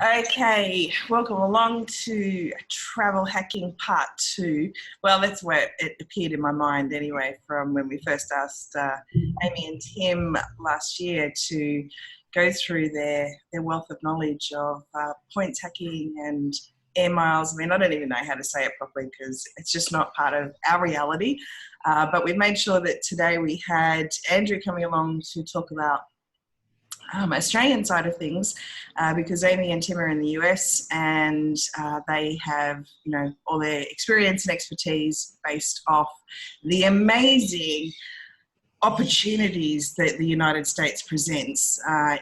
Okay, welcome along to Travel Hacking Part 2. Well, that's where it appeared in my mind anyway, from when we first asked Amy and Tim last year to go through their wealth of knowledge of points hacking and air miles. I mean, I don't even know how to say it properly because it's just not part of our reality. But we made sure that today we had Andrew coming along to talk about Australian side of things, because Amy and Tim are in the US and they have, you know, all their experience and expertise based off the amazing opportunities that the United States presents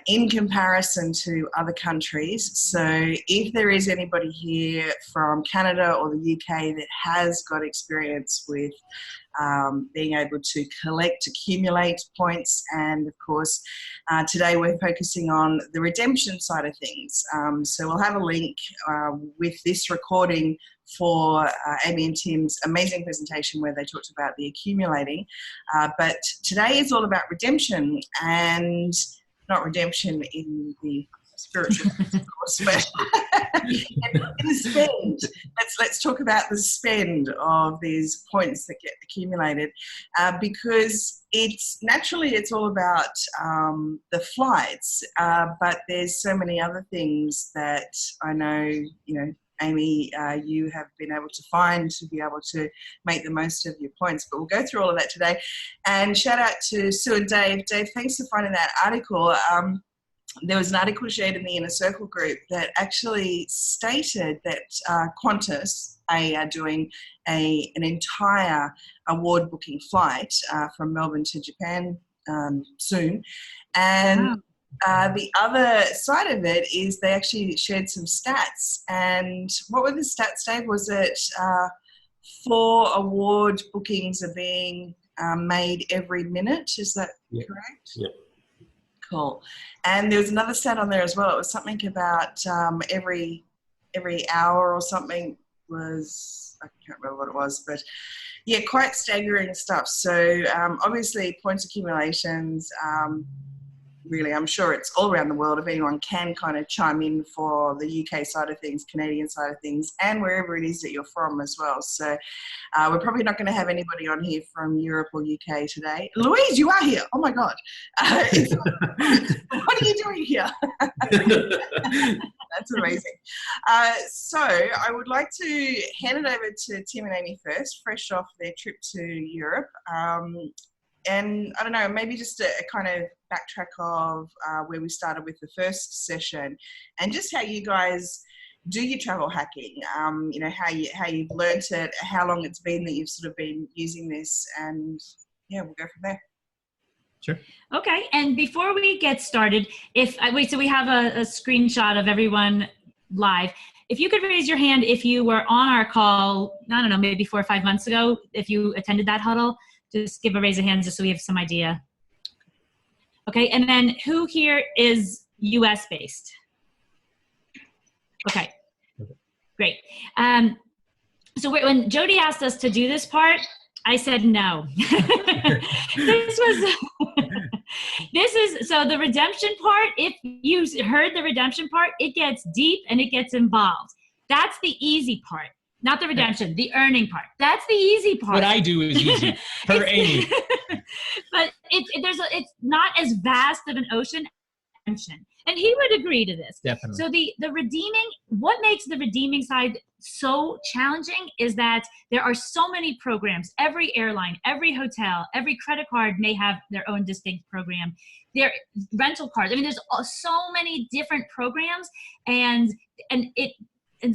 in comparison to other countries. So if there is anybody here from Canada or the UK that has got experience with being able to collect, accumulate points, and of course today we're focusing on the redemption side of things. So we'll have a link with this recording for Amy and Tim's amazing presentation where they talked about the accumulating. But today is all about redemption, and not redemption in the spiritual sense, of course, but in the spend. Let's talk about the spend of these points that get accumulated, because it's all about the flights, but there's so many other things that I know, you know, Amy, you have been able to find to be able to make the most of your points. But we'll go through all of that today. And shout out to Sue and Dave. Dave, thanks for finding that article. There was an article shared in the Inner Circle group that actually stated that Qantas are doing an entire award booking flight from Melbourne to Japan soon. And wow. The other side of it is they actually shared some stats. And what were the stats, Dave? Was it 4 award bookings are being made every minute? Is that correct? Yep. Cool. And there was another stat on there as well. It was something about every hour or something was, I can't remember what it was, but yeah, quite staggering stuff. So obviously points accumulations, really, I'm sure it's all around the world. If anyone can kind of chime in for the UK side of things, Canadian side of things, and wherever it is that you're from as well. So we're probably not going to have anybody on here from Europe or UK today. Louise, you are here. Oh my God. What are you doing here? That's amazing. So I would like to hand it over to Tim and Amy first, fresh off their trip to Europe. And I don't know, maybe just a kind of backtrack of where we started with the first session, and just how you guys do your travel hacking. You know, how you've learnt it, how long it's been that you've sort of been using this, and yeah, we'll go from there. Sure. Okay, and before we get started, so we have a screenshot of everyone live. If you could raise your hand if you were on our call, I don't know, maybe 4 or 5 months ago, if you attended that huddle. Just give a raise of hands just so we have some idea. Okay, and then who here is US based? Okay, great. So when Jodie asked us to do this part, I said no. So the redemption part, if you heard the redemption part, it gets deep and it gets involved. That's the easy part. Not the redemption, the earning part. That's the easy part. What I do is easy, per Amy. But it's not as vast of an ocean. And he would agree to this. Definitely. So the redeeming, what makes the redeeming side so challenging is that there are so many programs. Every airline, every hotel, every credit card may have their own distinct program. Their rental cars. I mean, there's so many different programs, and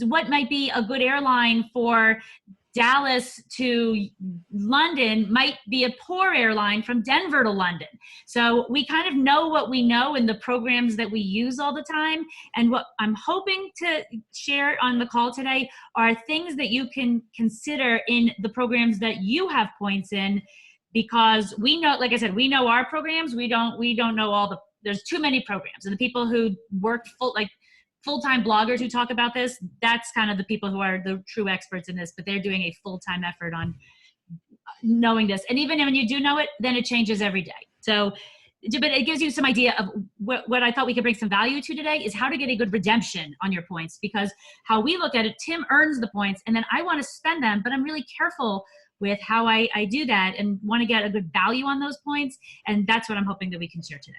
what might be a good airline for Dallas to London might be a poor airline from Denver to London. So we kind of know what we know in the programs that we use all the time. And what I'm hoping to share on the call today are things that you can consider in the programs that you have points in, because we know, like I said, we know our programs. We don't know there's too many programs, and the people who work full-time bloggers who talk about this, that's kind of the people who are the true experts in this, but they're doing a full-time effort on knowing this. And even when you do know it, then it changes every day. So but it gives you some idea of what I thought we could bring some value to today is how to get a good redemption on your points, because how we look at it, Tim earns the points and then I want to spend them, but I'm really careful with how I do that and want to get a good value on those points. And that's what I'm hoping that we can share today.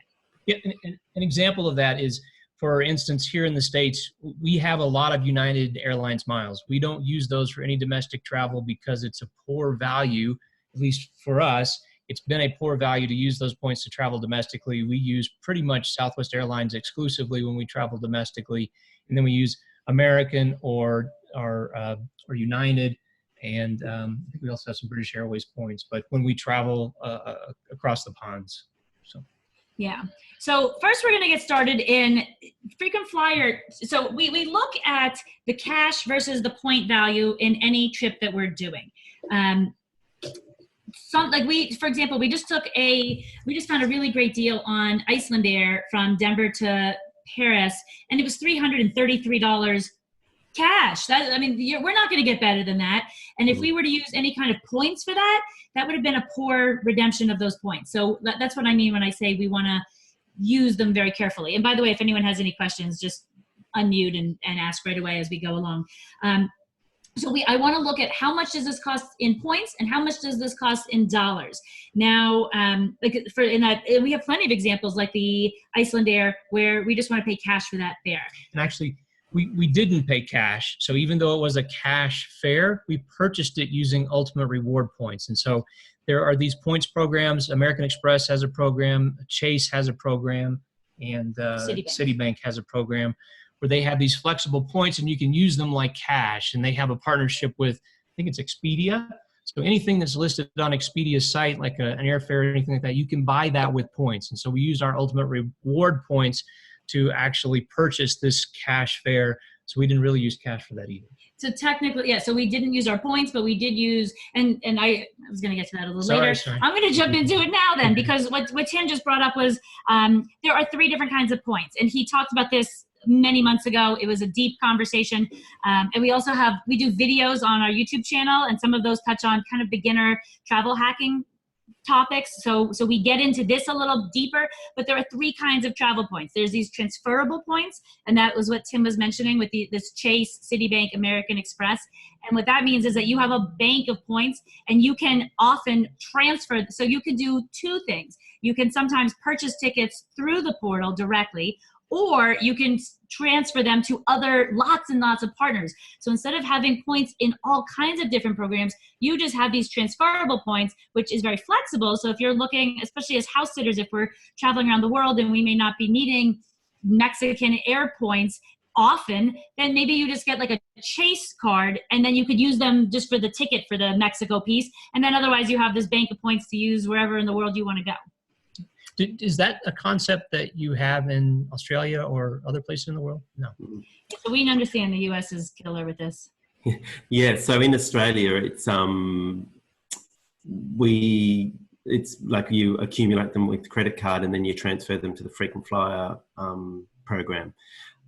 Yeah, an example of that is, for instance, here in the States, we have a lot of United Airlines miles. We don't use those for any domestic travel because it's a poor value, at least for us. It's been a poor value to use those points to travel domestically. We use pretty much Southwest Airlines exclusively when we travel domestically. And then we use American or United. And I think we also have some British Airways points, but when we travel across the ponds. So. Yeah. So first we're going to get started in frequent flyer. So we look at the cash versus the point value in any trip that we're doing. For example, we just found a really great deal on Iceland Air from Denver to Paris, and it was $333 cash. We're not going to get better than that. And if we were to use any kind of points for that, that would have been a poor redemption of those points. So that's what I mean when I say we want to use them very carefully. And by the way, if anyone has any questions, just unmute and ask right away as we go along. I want to look at how much does this cost in points and how much does this cost in dollars. Now, we have plenty of examples like the Iceland Air where we just want to pay cash for that fare. And actually, we didn't pay cash. So even though it was a cash fare, we purchased it using Ultimate Reward points. And so there are these points programs. American Express has a program, Chase has a program, and Citibank has a program where they have these flexible points and you can use them like cash. And they have a partnership with, I think it's Expedia. So anything that's listed on Expedia's site, like an airfare or anything like that, you can buy that with points. And so we used our Ultimate Reward points to actually purchase this cash fare. So we didn't really use cash for that either. So technically, yeah, so we didn't use our points, but we did use, and I was going to get to that a little later. Sorry. I'm going to jump into it now then, because what Tim just brought up was there are 3 different kinds of points. And he talked about this many months ago. It was a deep conversation. And we do videos on our YouTube channel, and some of those touch on kind of beginner travel hacking topics. So we get into this a little deeper, but there are 3 kinds of travel points. There's these transferable points, and that was what Tim was mentioning with this Chase, Citibank, American Express. And what that means is that you have a bank of points and you can often transfer. So you can do 2 things. You can sometimes purchase tickets through the portal directly, or you can transfer them to lots and lots of partners. So instead of having points in all kinds of different programs, you just have these transferable points, which is very flexible. So if you're looking, especially as house sitters, if we're traveling around the world and we may not be needing Mexican air points often, then maybe you just get like a Chase card and then you could use them just for the ticket for the Mexico piece. And then otherwise you have this bank of points to use wherever in the world you want to go. Is that a concept that you have in Australia or other places in the world? No. So we understand the US is killer with this. Yeah, so in Australia, it's like you accumulate them with the credit card and then you transfer them to the frequent flyer program.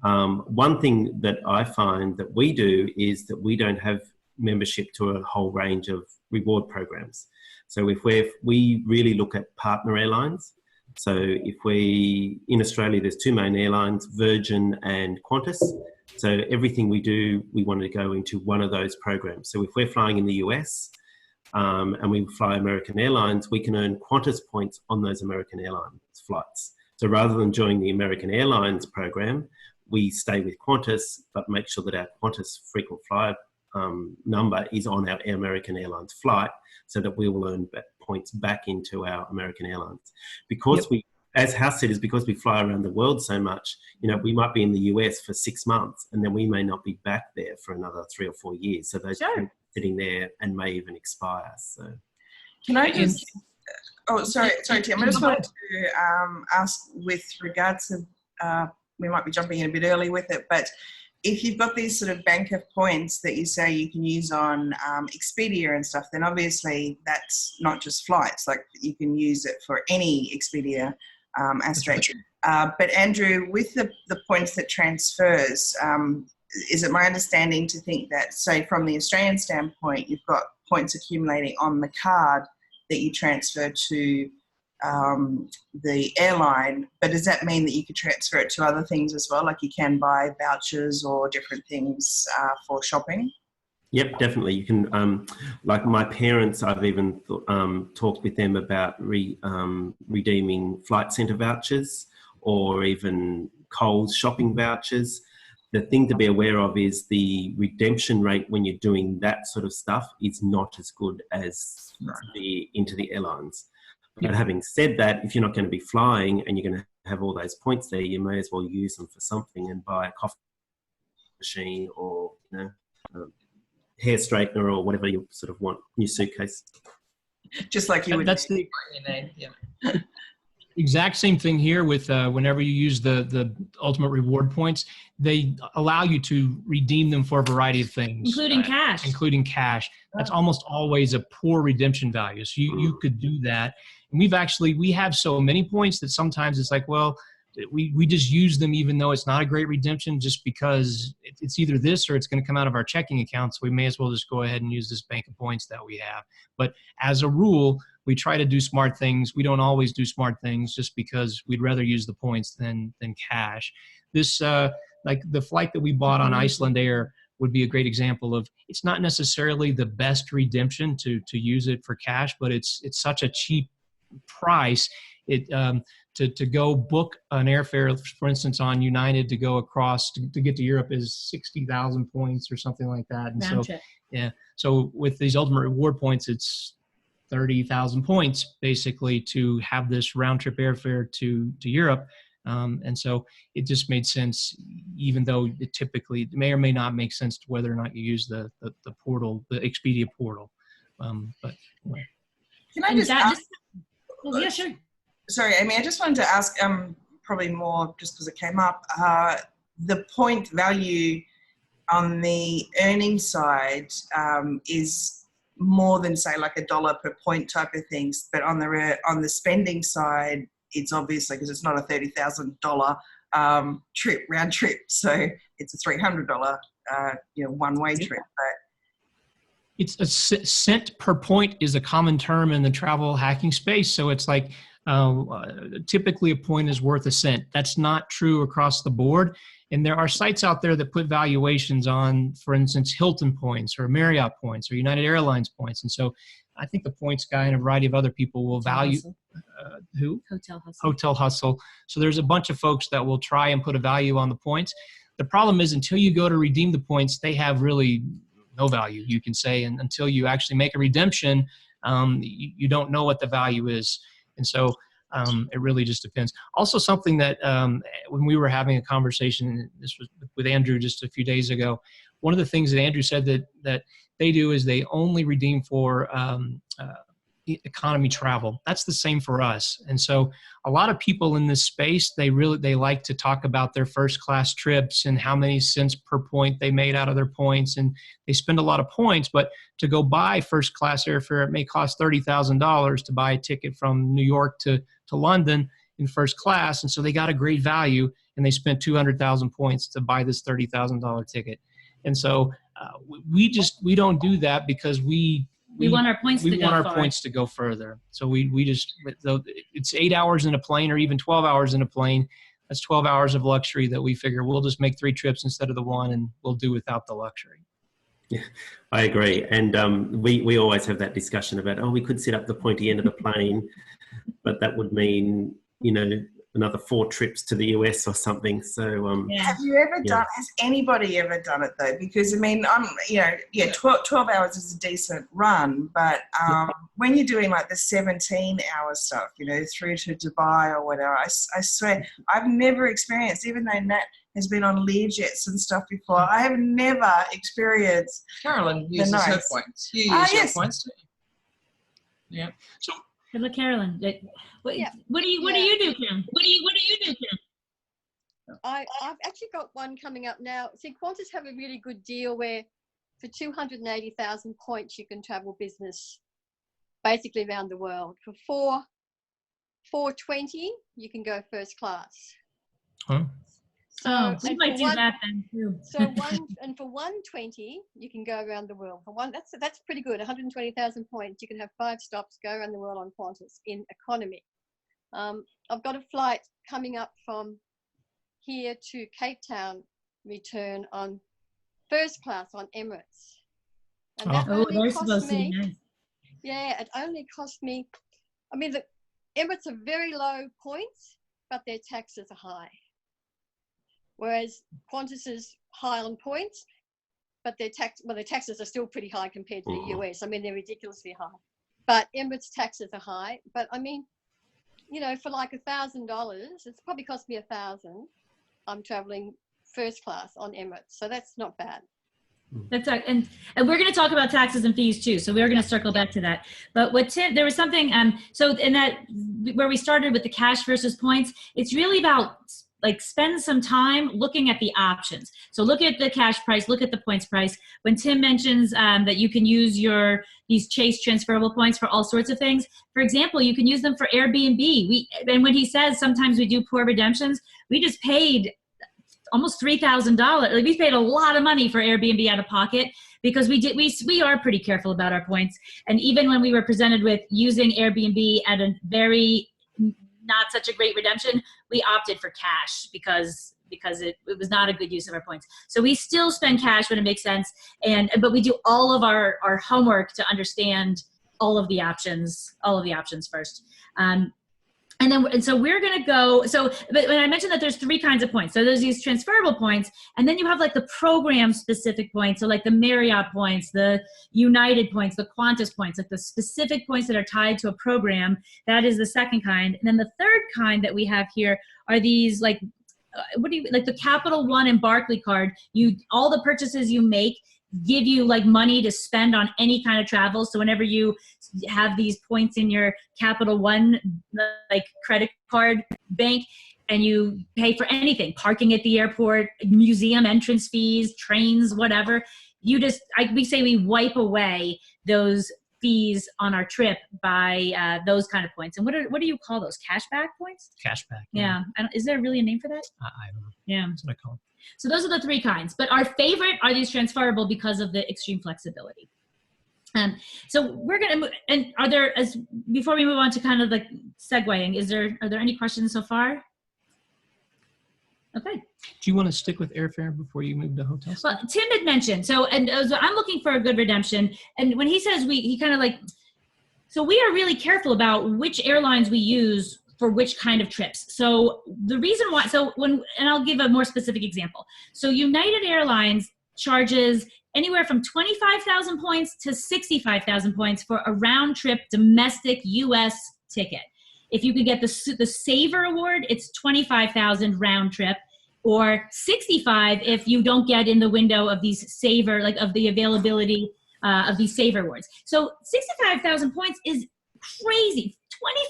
One thing that I find that we do is that we don't have membership to a whole range of reward programs. So if we really look at partner airlines. So in Australia, there's 2 main airlines, Virgin and Qantas. So everything we do, we want to go into one of those programs. So if we're flying in the US and we fly American Airlines, we can earn Qantas points on those American Airlines flights. So rather than joining the American Airlines program, we stay with Qantas, but make sure that our Qantas frequent flyer number is on our American Airlines flight so that we will earn points back into our American Airlines. Because we, as house sitters, because we fly around the world so much, we might be in the US for 6 months and then we may not be back there for another 3 or 4 years. So those points are sitting there and may even expire. So, can I just? Oh, sorry, Tim. I just wanted to ask with regards to. We might be jumping in a bit early with it, but if you've got these sort of bank of points that you say you can use on Expedia and stuff, then obviously that's not just flights. Like you can use it for any Expedia aspect. But Andrew, with the points that transfers, is it my understanding to think that, say, from the Australian standpoint, you've got points accumulating on the card that you transfer to the airline, but does that mean that you could transfer it to other things as well? Like you can buy vouchers or different things for shopping? Yep, definitely. You can, like my parents, I've even talked with them about redeeming flight centre vouchers or even Coles shopping vouchers. The thing to be aware of is the redemption rate when you're doing that sort of stuff is not as good as into the airlines. But having said that, if you're not going to be flying and you're going to have all those points there, you may as well use them for something and buy a coffee machine or, hair straightener or whatever you sort of want in your suitcase. Just like you would. That's the exact same thing here with whenever you use the ultimate reward points, they allow you to redeem them for a variety of things. Including cash. Including cash. That's almost always a poor redemption value. So you could do that. And we have so many points that sometimes it's like, well, we just use them even though it's not a great redemption just because it's either this or it's going to come out of our checking account. So we may as well just go ahead and use this bank of points that we have. But as a rule, we try to do smart things. We don't always do smart things just because we'd rather use the points than cash. This, like the flight that we bought on Iceland Air would be a great example of, it's not necessarily the best redemption to use it for cash, but it's such a cheap price. To go book an airfare, for instance, on United to go across to get to Europe is 60,000 points or something like that. And Round trip. Yeah. So with these ultimate reward points, it's 30,000 points basically to have this round trip airfare to Europe. And so it just made sense, even though it typically may or may not make sense to whether or not you use the portal, the Expedia portal. But anyway. Can I just ask? Oh, yeah, sure. Sorry, Amy, I just wanted to ask, probably more just because it came up, the point value on the earning side is more than, say, like $1 per point type of things, but on the spending side, it's obviously, because it's not a $30,000 round trip, so it's a $300 one-way trip. But it's a cent per point is a common term in the travel hacking space. So it's like typically a point is worth a cent. That's not true across the board. And there are sites out there that put valuations on, for instance, Hilton points or Marriott points or United Airlines points. And so I think the points guy and a variety of other people will value who? Hotel Hustle. Hotel Hustle. So there's a bunch of folks that will try and put a value on the points. The problem is until you go to redeem the points, they have really no value, you can say. And until you actually make a redemption, you don't know what the value is. And so it really just depends. Also something that when we were having a conversation, this was with Andrew just a few days ago, one of the things that Andrew said that they do is they only redeem for economy travel. That's the same for us. And so a lot of people in this space, they like to talk about their first class trips and how many cents per point they made out of their points. And they spend a lot of points, but to go buy first class airfare, it may cost $30,000 to buy a ticket from New York to London in first class. And so they got a great value and they spent 200,000 points to buy this $30,000 ticket. And so we don't do that because we want our points to go far. Points to go further. So we just, it's 8 hours in a plane or even 12 hours in a plane. That's 12 hours of luxury that we figure we'll just make 3 trips instead of the one and we'll do without the luxury. Yeah, I agree. And we always have that discussion about, we could set up the pointy end of the plane, but that would mean, another 4 trips to the US or something. So have you ever done, has anybody ever done it though? Because I mean, 12 hours is a decent run, but when you're doing like the 17-hour stuff, through to Dubai or whatever, I swear I've never experienced, even though Nat has been on Learjets and stuff before, I have never experienced. Carolyn uses her points. You use your points too. Yeah. So good luck, Carolyn. What do you do, Kim? What do you do, Kim? I've actually got one coming up now. See, Qantas have a really good deal where for 280,000 points you can travel business basically around the world. For 420 you can go first class. Huh? So we might do that then too. So for 120 you can go around the world. For one, that's pretty good. 120,000 points. You can have 5 stops, go around the world on Qantas in economy. I've got a flight coming up from here to Cape Town, return on first class on Emirates. And that only cost me, nice. Yeah, it only cost me, I mean, the Emirates are very low points, but their taxes are high. Whereas Qantas is high on points, but their taxes are still pretty high compared to the US. I mean, they're ridiculously high. But Emirates taxes are high. But I mean, you know, for like $1,000, it's probably cost me $1,000. I'm traveling first class on Emirates, so that's not bad. That's and we're going to talk about taxes and fees too, so we're going to circle back to that. But what Tim, there was something so in that where we started with the cash versus points, it's really about like spend some time looking at the options. So look at the cash price, look at the points price. When Tim mentions that you can use these Chase transferable points for all sorts of things, for example, you can use them for Airbnb. And when he says sometimes we do poor redemptions, we just paid almost $3,000. Like, we paid a lot of money for Airbnb out of pocket because we are pretty careful about our points. And even when we were presented with using Airbnb at a very not such a great redemption, we opted for cash because it was not a good use of our points. So we still spend cash when it makes sense, but we do all of our homework to understand all of the options first. And so we're going to go, but when I mentioned that there's 3 kinds of points. So there's these transferable points, and then you have like the program specific points. So like the Marriott points, the United points, the Qantas points, like the specific points that are tied to a program. That is the second kind. And then the third kind that we have here are these like, like the Capital One and Barclay card. All the purchases you make give you like money to spend on any kind of travel. So whenever you have these points in your Capital One like credit card bank, and you pay for anything, parking at the airport, museum entrance fees, trains, whatever, we say we wipe away those fees on our trip by those kind of points. And what do you call those? Cashback points? Cashback. Yeah. Is there really a name for that? I don't know. Yeah. That's what I call them. So those are the 3 kinds, but our favorite are these transferable because of the extreme flexibility. So we're going to, and before we move on to kind of like segueing, are there any questions so far? Okay. Do you want to stick with airfare before you move to hotels? Well, Tim had mentioned, so I'm looking for a good redemption. And when he says he kind of like, so we are really careful about which airlines we use for which kind of trips. So the reason why, and I'll give a more specific example. So United Airlines charges anywhere from 25,000 points to 65,000 points for a round trip domestic US ticket. If you could get the Saver Award, it's 25,000 round trip, or 65 if you don't get in the window of these Saver, like of the availability of these Saver Awards. So 65,000 points is crazy.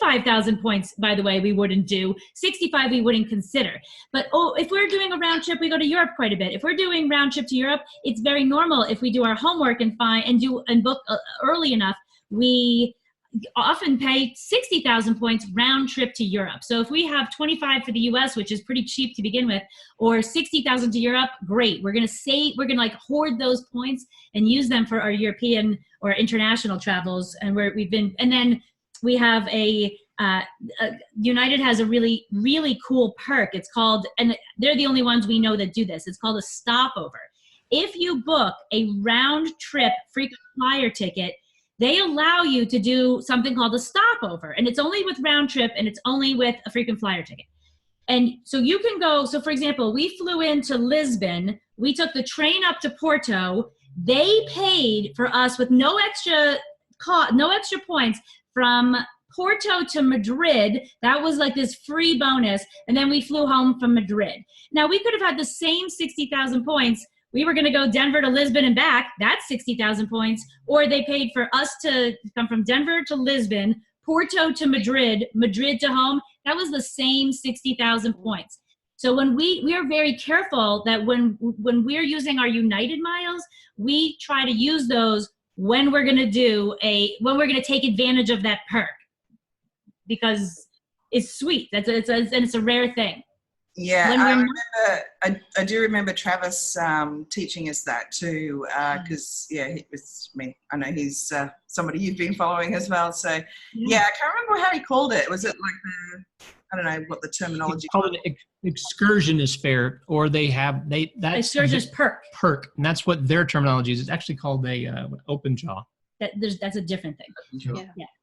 25,000 points, by the way, we wouldn't do. 65 we wouldn't consider. But if we're doing a round trip, we go to Europe quite a bit. If we're doing round trip to Europe, it's very normal if we do our homework and book early enough, we often pay 60,000 points round trip to Europe. So if we have 25 for the US, which is pretty cheap to begin with, or 60,000 to Europe, great. We're going to like hoard those points and use them for our European or international travels. And then we have United has a really, really cool perk. It's called, and they're the only ones we know that do this. It's called a stopover. If you book a round trip frequent flyer ticket, they allow you to do something called a stopover, and it's only with round trip and it's only with a frequent flyer ticket. And so you can go, so for example, we flew into Lisbon, we took the train up to Porto, they paid for us with no extra points from Porto to Madrid. That was like this free bonus, and then we flew home from Madrid. Now we could have had the same 60,000 points. We were going to go Denver to Lisbon and back. That's 60,000 points. Or they paid for us to come from Denver to Lisbon, Porto to Madrid, Madrid to home. That was the same 60,000 points. So when we are very careful that when we're using our United miles, we try to use those when we're going to take advantage of that perk, because it's sweet. And it's a rare thing. Yeah, I do remember Travis teaching us that too, because it was me. I know he's somebody you've been following as well. So yeah, I can't remember how he called it. Was it like I don't know what the terminology. Called an excursionist fare, or that's excursionist perk. Perk, and that's what their terminology is. It's actually called a open jaw. That's a different thing.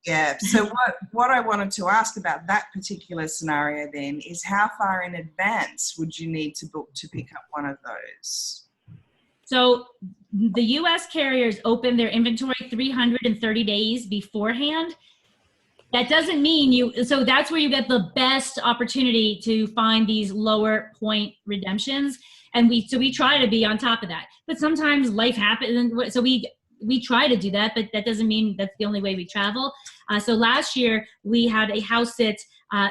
Yeah. So what I wanted to ask about that particular scenario then is how far in advance would you need to book to pick up one of those? So the U.S. carriers open their inventory 330 days beforehand. That doesn't mean so that's where you get the best opportunity to find these lower point redemptions. And we try to be on top of that. But sometimes life happens. So we try to do that, but that doesn't mean that's the only way we travel. So last year we had a house sit.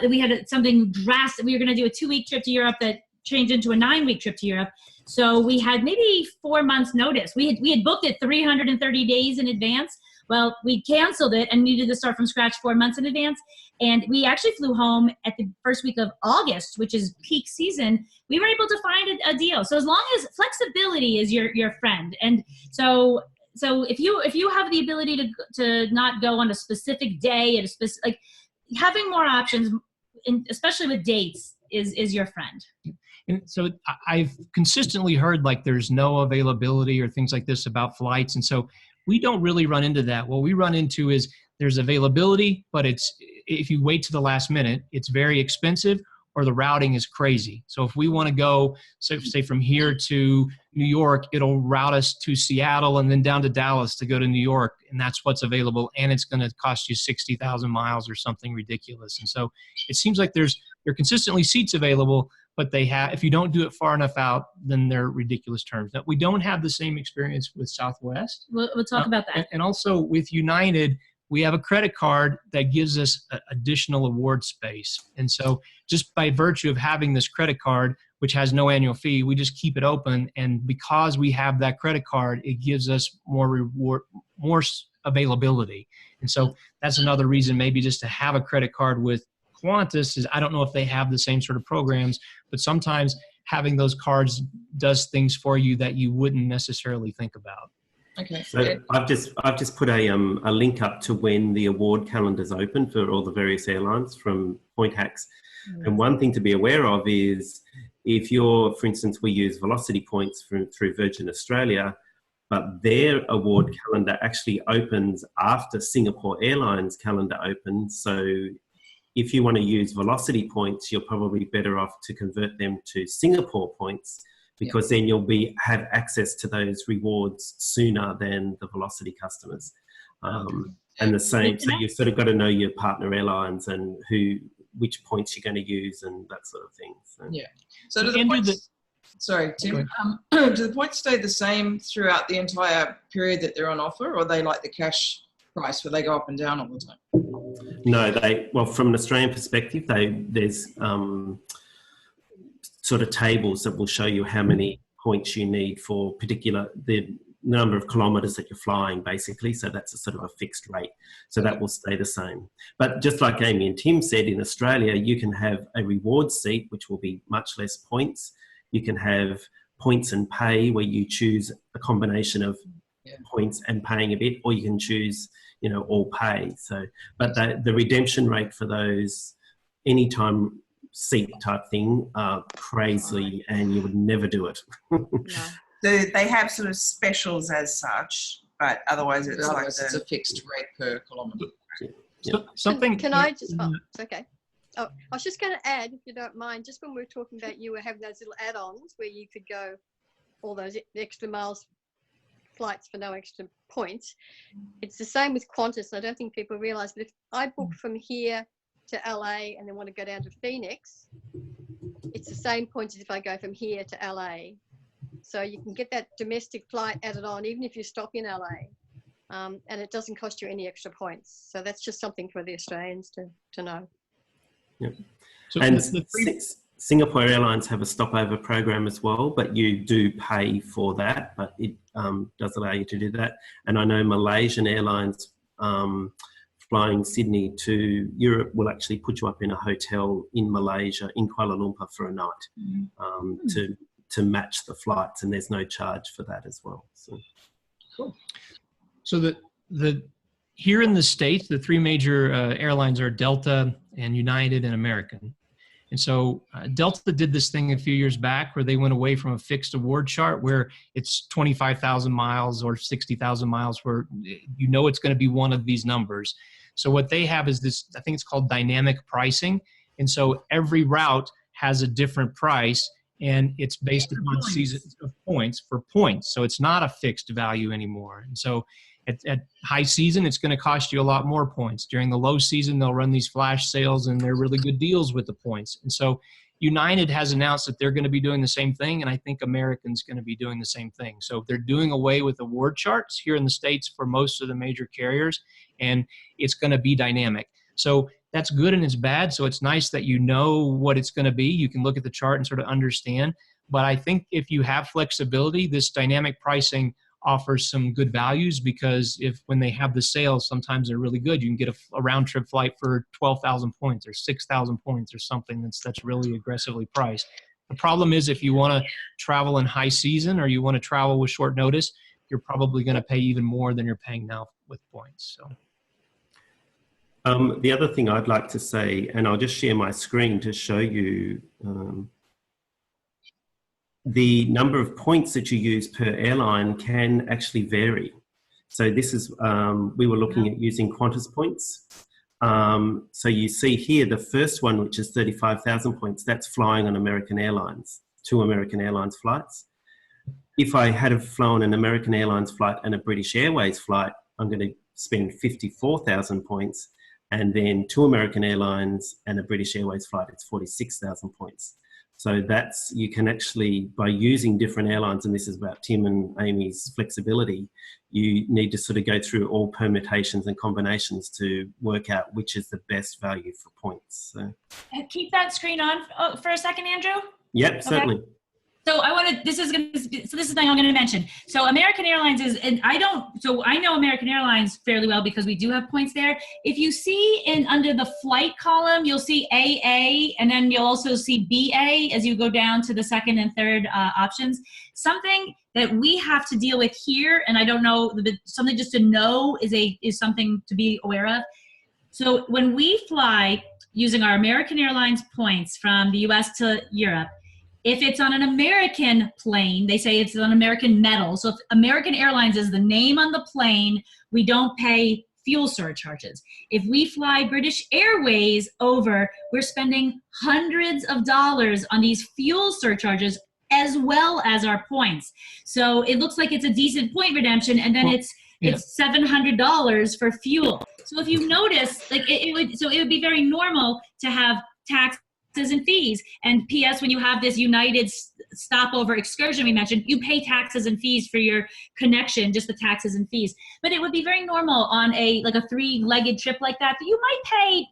We had something drastic. We were going to do a 2-week trip to Europe that changed into a 9-week trip to Europe. So we had maybe 4 months notice. We had booked it 330 days in advance. Well, we canceled it and needed to start from scratch 4 months in advance. And we actually flew home at the first week of August, which is peak season. We were able to find a deal. So as long as flexibility is your friend. And so if you have the ability to not go on a specific day at a specific, like having more options, especially with dates, is your friend. And so I've consistently heard like there's no availability or things like this about flights. And so we don't really run into that. What we run into is there's availability, but if you wait to the last minute, it's very expensive or the routing is crazy. So if we want to go, say from here to New York, it'll route us to Seattle and then down to Dallas to go to New York. And that's what's available. And it's going to cost you 60,000 miles or something ridiculous. And so it seems like there are consistently seats available, but if you don't do it far enough out, then they're ridiculous terms. Now, we don't have the same experience with Southwest. We'll talk about that. And also with United, we have a credit card that gives us additional award space. And so just by virtue of having this credit card, which has no annual fee, we just keep it open. And because we have that credit card, it gives us more reward, more availability. And so that's another reason maybe just to have a credit card with Qantas is I don't know if they have the same sort of programs, but sometimes having those cards does things for you that you wouldn't necessarily think about. Okay. So I've just put a link up to when the award calendar's open for all the various airlines from Point Hacks. And one thing to be aware of is if you're, for instance, we use Velocity points through Virgin Australia, but their award calendar actually opens after Singapore Airlines calendar opens. So if you want to use Velocity points, you're probably better off to convert them to Singapore points because then you'll have access to those rewards sooner than the Velocity customers. And the same, so you've sort of got to know your partner airlines and which points you're going to use and that sort of thing. So. Yeah. So do the points, sorry, Tim, do the points stay the same throughout the entire period that they're on offer, or are they like the cash price where they go up and down all the time? No, from an Australian perspective, there's sort of tables that will show you how many points you need for the number of kilometres that you're flying, basically. So that's a sort of a fixed rate. So that will stay the same. But just like Amy and Tim said, in Australia, you can have a reward seat, which will be much less points. You can have points and pay, where you choose a combination of points and paying a bit, or you can choose, all pay. So, but the redemption rate for those anytime seat type thing are crazy, and you would never do it. They have sort of specials as such, but otherwise it's it's a fixed rate per kilometre. So, something. Can I just? Oh, it's okay. Oh, I was just going to add, if you don't mind, just when we were talking about you were having those little add-ons where you could go all those extra miles, flights for no extra points. It's the same with Qantas. I don't think people realise, but if I book from here to LA and then want to go down to Phoenix, it's the same points as if I go from here to LA. So you can get that domestic flight added on even if you stop in LA, and it doesn't cost you any extra points. So that's just something for the Australians to know. Yeah. So and Singapore Airlines have a stopover program as well, but you do pay for that, but it does allow you to do that. And I know Malaysian Airlines flying Sydney to Europe will actually put you up in a hotel in Malaysia, in Kuala Lumpur for a night to match the flights, and there's no charge for that as well. So, cool. So the here in the States, the three major airlines are Delta and United and American. And so Delta did this thing a few years back where they went away from a fixed award chart where it's 25,000 miles or 60,000 miles where you know it's going to be one of these numbers. So what they have is this, I think it's called dynamic pricing. And so every route has a different price and it's based upon season of points for points. So it's not a fixed value anymore. And so at high season, it's going to cost you a lot more points. During the low season, they'll run these flash sales and they're really good deals with the points. And so United has announced that they're going to be doing the same thing. And I think American's going to be doing the same thing. So they're doing away with award charts here in the States for most of the major carriers, and it's going to be dynamic. So that's good and it's bad. So it's nice that you know what it's going to be. You can look at the chart and sort of understand. But I think if you have flexibility, this dynamic pricing offers some good values, because when they have the sales, sometimes they're really good. You can get a round trip flight for 12,000 points or 6,000 points or something that's really aggressively priced. The problem is if you want to travel in high season or you want to travel with short notice, you're probably going to pay even more than you're paying now with points. So. The other thing I'd like to say, and I'll just share my screen to show you the number of points that you use per airline can actually vary. So this is, we were looking at using Qantas points. So you see here, the first one, which is 35,000 points, that's flying on American Airlines, 2 American Airlines flights. If I had flown an American Airlines flight and a British Airways flight, I'm going to spend 54,000 points. And then 2 American Airlines and a British Airways flight, it's 46,000 points. So that's, you can actually, by using different airlines, and this is about Tim and Amy's flexibility, you need to sort of go through all permutations and combinations to work out which is the best value for points. So. Keep that screen on for a second, Andrew. Yep, certainly. Okay. So this is the thing I'm going to mention. So American Airlines is, and I know American Airlines fairly well because we do have points there. If you see under the flight column, you'll see AA, and then you'll also see BA as you go down to the second and third options. Something that we have to deal with here, and I don't know, something just to know is something to be aware of. So when we fly using our American Airlines points from the US to Europe, if it's on an American plane, they say it's on American metal. So if American Airlines is the name on the plane, we don't pay fuel surcharges. If we fly British Airways over, we're spending hundreds of dollars on these fuel surcharges as well as our points. So it looks like it's a decent point redemption, and then it's $700 for fuel. So if you notice, like it would be very normal to have taxes and fees. And P.S., when you have this United stopover excursion we mentioned, you pay taxes and fees for your connection, just the taxes and fees. But it would be very normal on a 3-legged trip like that you might pay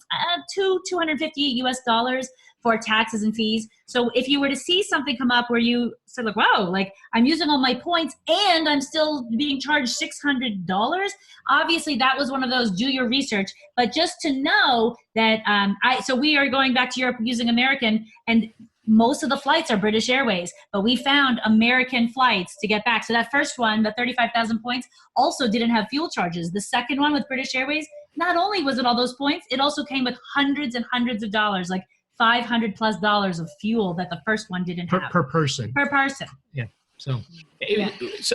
$250 for taxes and fees. So if you were to see something come up where you said, like, wow, like I'm using all my points and I'm still being charged $600, obviously that was one of those, do your research. But just to know that, so we are going back to Europe using American, and most of the flights are British Airways, but we found American flights to get back. So that first one, the 35,000 points, also didn't have fuel charges. The second one with British Airways, not only was it all those points, it also came with hundreds and hundreds of dollars, like $500+ of fuel that the first one didn't have. Per person. Per person. Yeah. So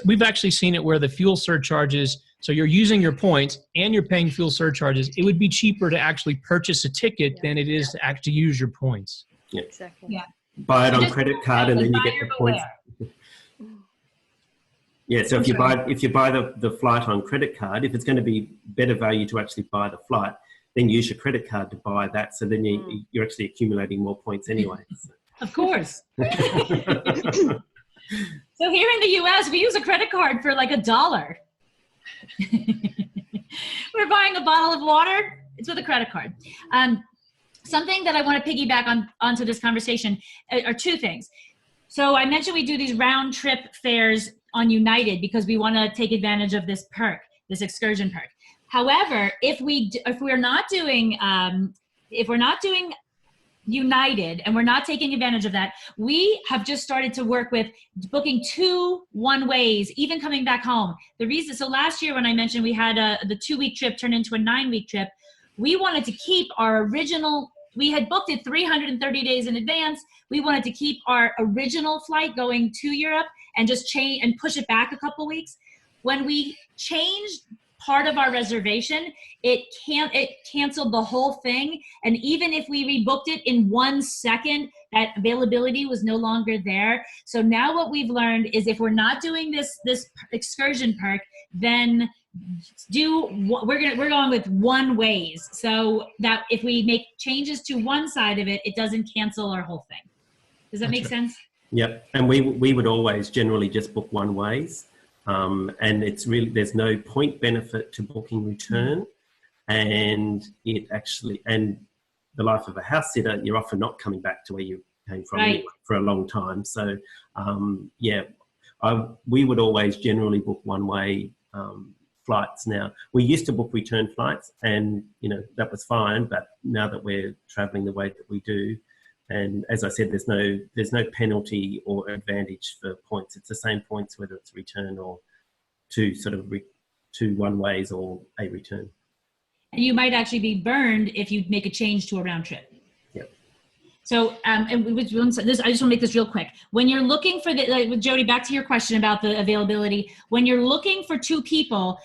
we've actually seen it where the fuel surcharges, so you're using your points and you're paying fuel surcharges. It would be cheaper to actually purchase a ticket than it is to actually use your points. Yeah. Exactly. Yeah. Buy it on credit card and then you get the points. Yeah, so if you buy the flight on credit card, if it's going to be better value to actually buy the flight, then use your credit card to buy that. So then you're actually accumulating more points anyway. Of course. So here in the US, we use a credit card for like $1. We're buying a bottle of water. It's with a credit card. Something that I want to piggyback onto this conversation are two things. So I mentioned we do these round trip fares on United because we want to take advantage of this perk, this excursion perk. However, if we're not doing United, and we're not taking advantage of that. We have just started to work with booking 2 one-ways, even coming back home. The reason, so last year when I mentioned we had the 2-week trip turn into a 9-week trip, we wanted to keep our original, we had booked it 330 days in advance. We wanted to keep our original flight going to Europe and just change and push it back a couple weeks. When we changed part of our reservation, it canceled the whole thing. And even if we rebooked it in 1 second, that availability was no longer there. So now what we've learned is if we're not doing this excursion perk, then we're going with one ways, so that if we make changes to one side of it, it doesn't cancel our whole thing. Does that make sense? Yep. And we would always generally just book one ways. And it's really, there's no point benefit to booking return, and it actually, and the life of a house sitter, you're often not coming back to where you came from anyway for a long time. So we would always generally book one way flights now. We used to book return flights, and that was fine, but now that we're traveling the way that we do, and as I said, there's no penalty or advantage for points. It's the same points whether it's return or two one ways or a return. And you might actually be burned if you make a change to a round trip. Yep. So, I just want to make this real quick. When you're looking for Jodie, back to your question about the availability, when you're looking for 2 people,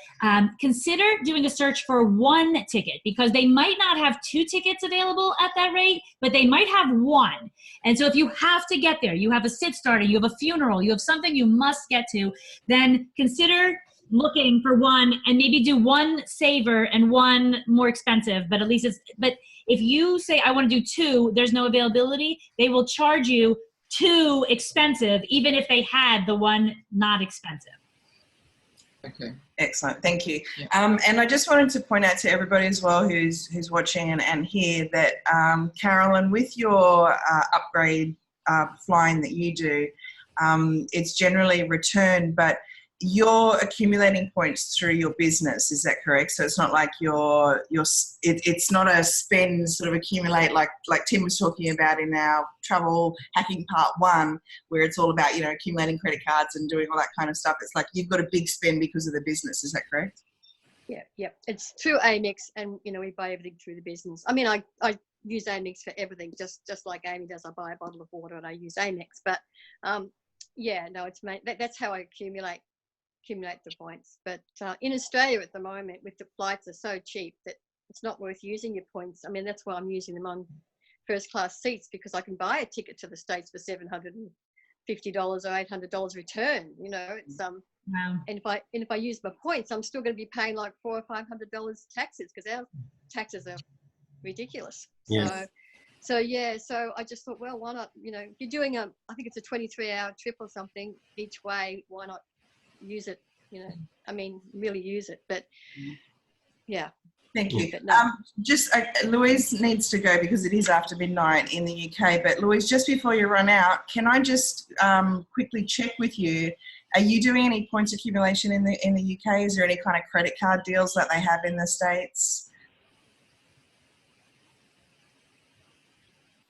consider doing a search for 1 ticket, because they might not have 2 tickets available at that rate, but they might have 1. And so if you have to get there, you have a sit starter, you have a funeral, you have something you must get to, then consider looking for 1 and maybe do 1 saver and 1 more expensive, but at least but if you say, I want to do 2, there's no availability, they will charge you 2 expensive, even if they had the 1 not expensive. Okay. Excellent, thank you. Yeah. And I just wanted to point out to everybody as well who's watching and here that, Carolyn, with your upgrade flying that you do, it's generally return, but you're accumulating points through your business, is that correct? So it's not like it's not a spend sort of accumulate like Tim was talking about in our travel hacking part 1, where it's all about accumulating credit cards and doing all that kind of stuff. It's like you've got a big spend because of the business, is that correct? Yeah. It's through Amex, and we buy everything through the business. I mean, I use Amex for everything, just like Amy does. I buy a bottle of water and I use Amex, but that's how I accumulate the points. But in Australia at the moment, with the flights are so cheap that it's not worth using your points. I mean, that's why I'm using them on first class seats, because I can buy a ticket to the States for $750 or $800 return. It's Wow. And if I use my points, I'm still going to be paying like $400 or $500 taxes, because our taxes are ridiculous. Yes. So I just thought, well, why not? If you're doing I think it's a 23-hour trip or something each way, why not use it? Really use it. But yeah. Thank you. No. Louise needs to go because it is after midnight in the UK. But Louise, just before you run out, can I just quickly check with you? Are you doing any points accumulation in the UK? Is there any kind of credit card deals that they have in the States?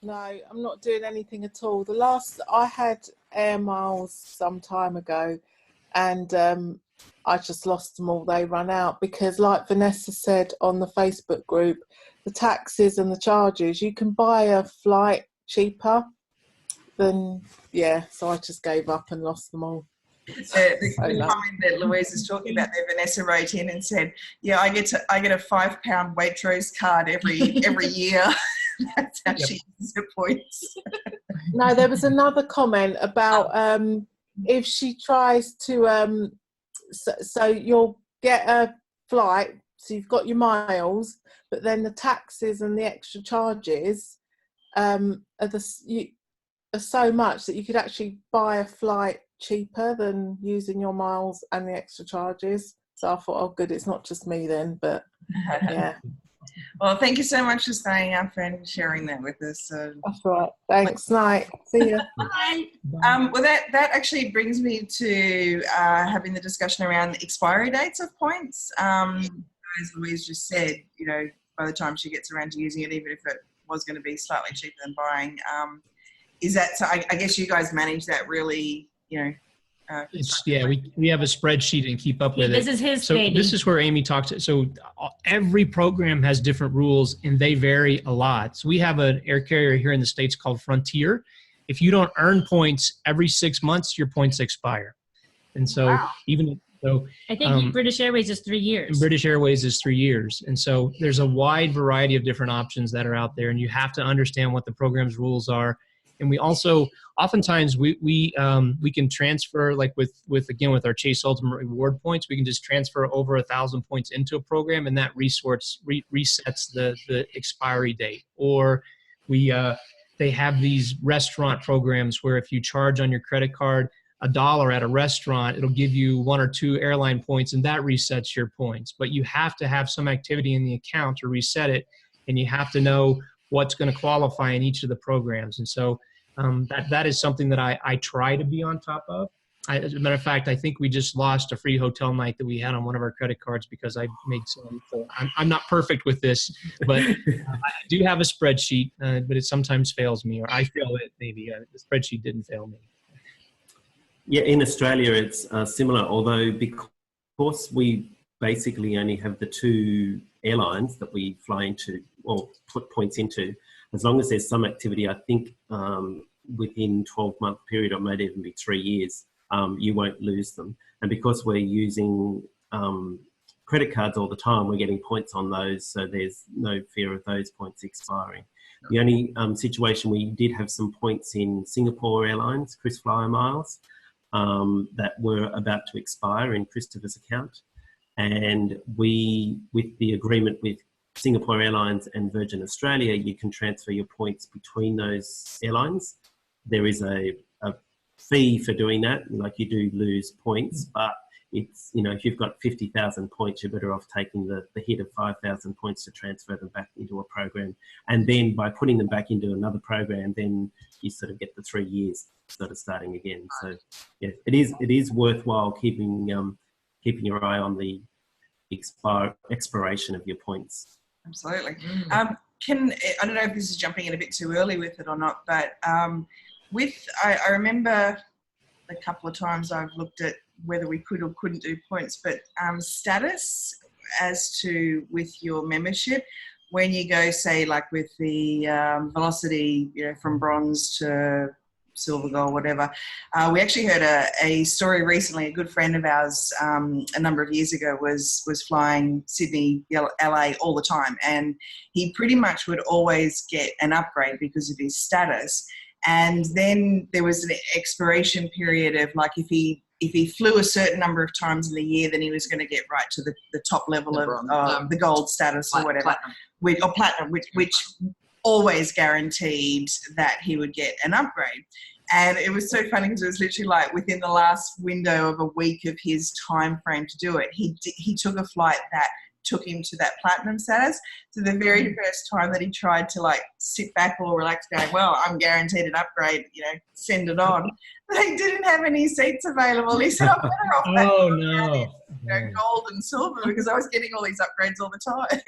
No, I'm not doing anything at all. The last I had air miles some time ago, and I just lost them all. They run out because, like Vanessa said on the Facebook group, the taxes and the charges, you can buy a flight cheaper than, so I just gave up and lost them all. The comment that Louise is talking about there, Vanessa wrote in and said, I get a £5 Waitrose card every year. That's how she uses her points. No, there was another comment about if she tries to so you'll get a flight, so you've got your miles, but then the taxes and the extra charges are so much that you could actually buy a flight cheaper than using your miles and the extra charges. So I thought, oh good, it's not just me then, but yeah. Well, thank you so much for staying up and sharing that with us. That's right. Thanks. Night. See you. Bye. Well, that actually brings me to having the discussion around the expiry dates of points. As Louise just said, by the time she gets around to using it, even if it was going to be slightly cheaper than buying. Is that so? I guess you guys manage that really, we have a spreadsheet and keep up with it. This is his so baby. This is where Amy talks. So every program has different rules and they vary a lot. So we have an air carrier here in the States called Frontier. If you don't earn points every 6 months, your points expire. And so I think British Airways is 3 years. British Airways is 3 years. And so there's a wide variety of different options that are out there, and you have to understand what the program's rules are. And we also, oftentimes we can transfer, like with our Chase Ultimate Reward points, we can just transfer over 1,000 points into a program, and that resets the expiry date. Or they have these restaurant programs where if you charge on your credit card $1 at a restaurant, it'll give you 1 or 2 airline points, and that resets your points. But you have to have some activity in the account to reset it, and you have to know what's going to qualify in each of the programs. And so that is something that I try to be on top of. As a matter of fact, I think we just lost a free hotel night that we had on one of our credit cards because I made some. So I'm not perfect with this, but I do have a spreadsheet, but it sometimes fails me, or I fail it maybe. The spreadsheet didn't fail me. Yeah, in Australia it's similar, although because we basically only have the 2 airlines that we fly into or put points into, as long as there's some activity, I think within 12-month period, or maybe even be 3 years, you won't lose them. And because we're using credit cards all the time, we're getting points on those, so there's no fear of those points expiring. The only situation we did have some points in Singapore Airlines, KrisFlyer miles, that were about to expire in Christopher's account. And with the agreement with Singapore Airlines and Virgin Australia, you can transfer your points between those airlines. There is a fee for doing that, like you do lose points, but it's, if you've got 50,000 points, you're better off taking the hit of 5,000 points to transfer them back into a program. And then by putting them back into another program, then you sort of get the 3 years sort of starting again. So yeah, it is worthwhile keeping your eye on the expiration of your points. Absolutely. I don't know if this is jumping in a bit too early with it or not, but I remember a couple of times I've looked at whether we could or couldn't do points, but status as to with your membership, when you go, say, like with the velocity, from bronze to silver, gold, whatever. We actually heard a story recently. A good friend of ours a number of years ago was flying Sydney, LA all the time, and he pretty much would always get an upgrade because of his status. And then there was an expiration period of, like, if he flew a certain number of times in the year, then he was going to get right to the top level of the gold status or whatever, platinum, which always guaranteed that he would get an upgrade. And it was so funny because it was literally like within the last window of a week of his time frame to do it, he took a flight that took him to that platinum status. So the very first time that he tried to, like, sit back all relaxed going, well, I'm guaranteed an upgrade, send it on. They didn't have any seats available. He said, I'm better off that. Oh, no. Gold and silver, because I was getting all these upgrades all the time.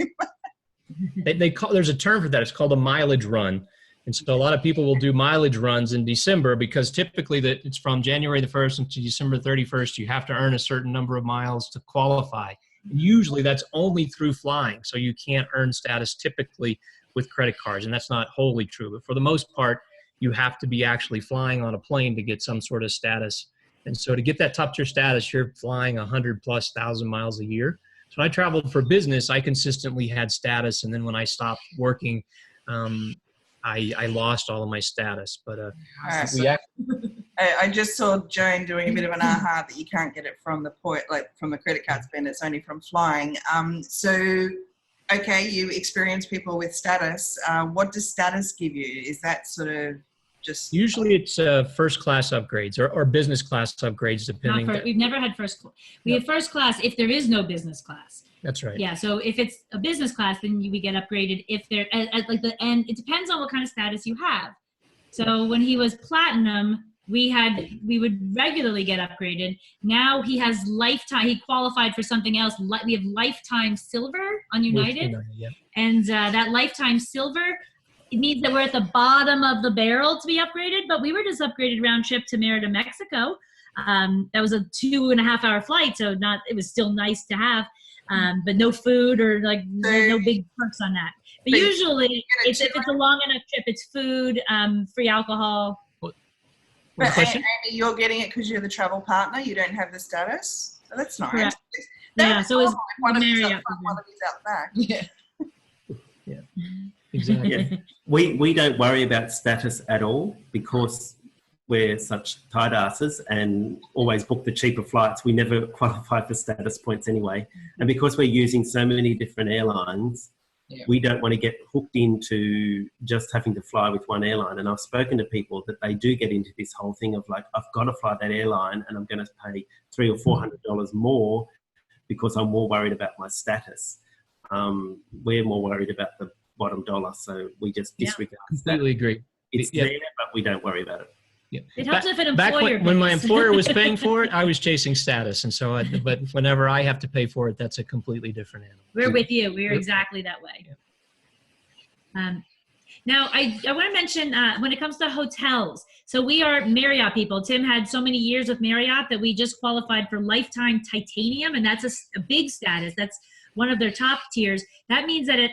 There's a term for that. It's called a mileage run. And so a lot of people will do mileage runs in December because typically it's from January the 1st to December 31st. You have to earn a certain number of miles to qualify. And usually that's only through flying. So you can't earn status typically with credit cards. And that's not wholly true. But for the most part, you have to be actually flying on a plane to get some sort of status. And so to get that top tier status, you're flying 100,000+ miles a year. So when I traveled for business, I consistently had status. And then when I stopped working, I lost all of my status. But I just saw Joan doing a bit of an aha that you can't get it from the point, like from the credit card spend. It's only from flying. So, okay, you experience people with status. What does status give you? Is that sort of just... Usually it's first class upgrades or business class upgrades, depending. We've never had first class. We have first class if there is no business class. That's right. Yeah, so if it's a business class, then we get upgraded. If they're and it depends on what kind of status you have. So when he was platinum, we would regularly get upgraded. Now he has lifetime. He qualified for something else. We have lifetime silver on United, yeah. And that lifetime silver, it means that we're at the bottom of the barrel to be upgraded, but we were just upgraded round trip to Merida, Mexico. That was a 2.5 hour flight, so it was still nice to have, but no food or like no big perks on that. But usually, if it's a long enough trip, it's food, free alcohol. But Amy, you're getting it because you're the travel partner. You don't have the status. So that's nice. Correct. Yeah, so it's one of these Marriott. up front, one of these out back. Yeah. Yeah, exactly. Yeah. We don't worry about status at all because we're such tight asses and always book the cheaper flights. We never qualify for status points anyway. And because we're using so many different airlines, we don't want to get hooked into just having to fly with one airline. And I've spoken to people that they do get into this whole thing of like, I've got to fly that airline and I'm going to pay $300 or $400 more because I'm more worried about my status. We're more worried about the bottom dollar, so we just disregard. Completely agree. It's there, but we don't worry about it. Yeah. It helps if an employer when my employer was paying for it, I was chasing status, and so. But whenever I have to pay for it, that's a completely different animal. We're with you. We're exactly that way. Yeah. Now, I want to mention when it comes to hotels. So we are Marriott people. Tim had so many years with Marriott that we just qualified for lifetime titanium, and that's a big status. That's one of their top tiers. That means that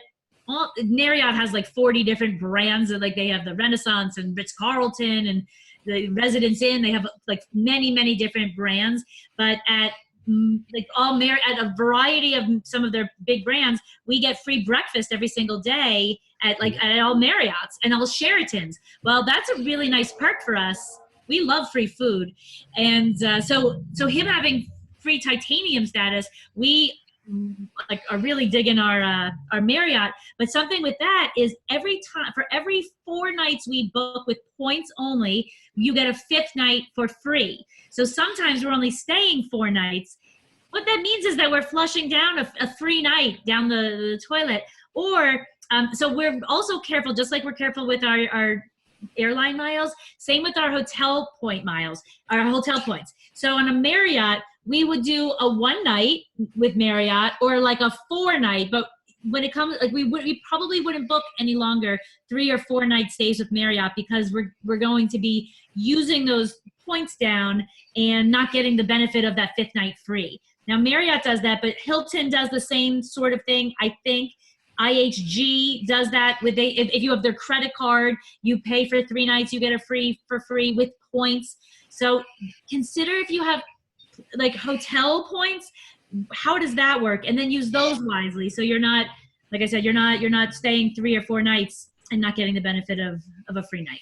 Marriott has like 40 different brands. Like they have the Renaissance and Ritz-Carlton and the Residence Inn. They have like many, many different brands. But at at a variety of some of their big brands, we get free breakfast every single day at all Marriotts and all Sheratons. Well, that's a really nice perk for us. We love free food. And so him having free titanium status, we are really digging our Marriott. But something with that is for every 4 nights we book with points only, you get a 5th night for free. So sometimes we're only staying 4 nights. What that means is that we're flushing down a free night down the toilet. Or so we're also careful, just like we're careful with our airline miles, same with our hotel point miles, our hotel points. So on a Marriott, we would do a 1 night with Marriott or like a 4 night, but when it comes, like we probably wouldn't book any longer 3 or 4 night stays with Marriott because we're going to be using those points down and not getting the benefit of that 5th night free. Now Marriott does that, but Hilton does the same sort of thing, I think. IHG does that if you have their credit card, you pay for 3 nights, you get a free with points. So consider if you have like hotel points, how does that work? And then use those wisely. So you're not, like I said, you're not staying 3 or 4 nights and not getting the benefit of a free night.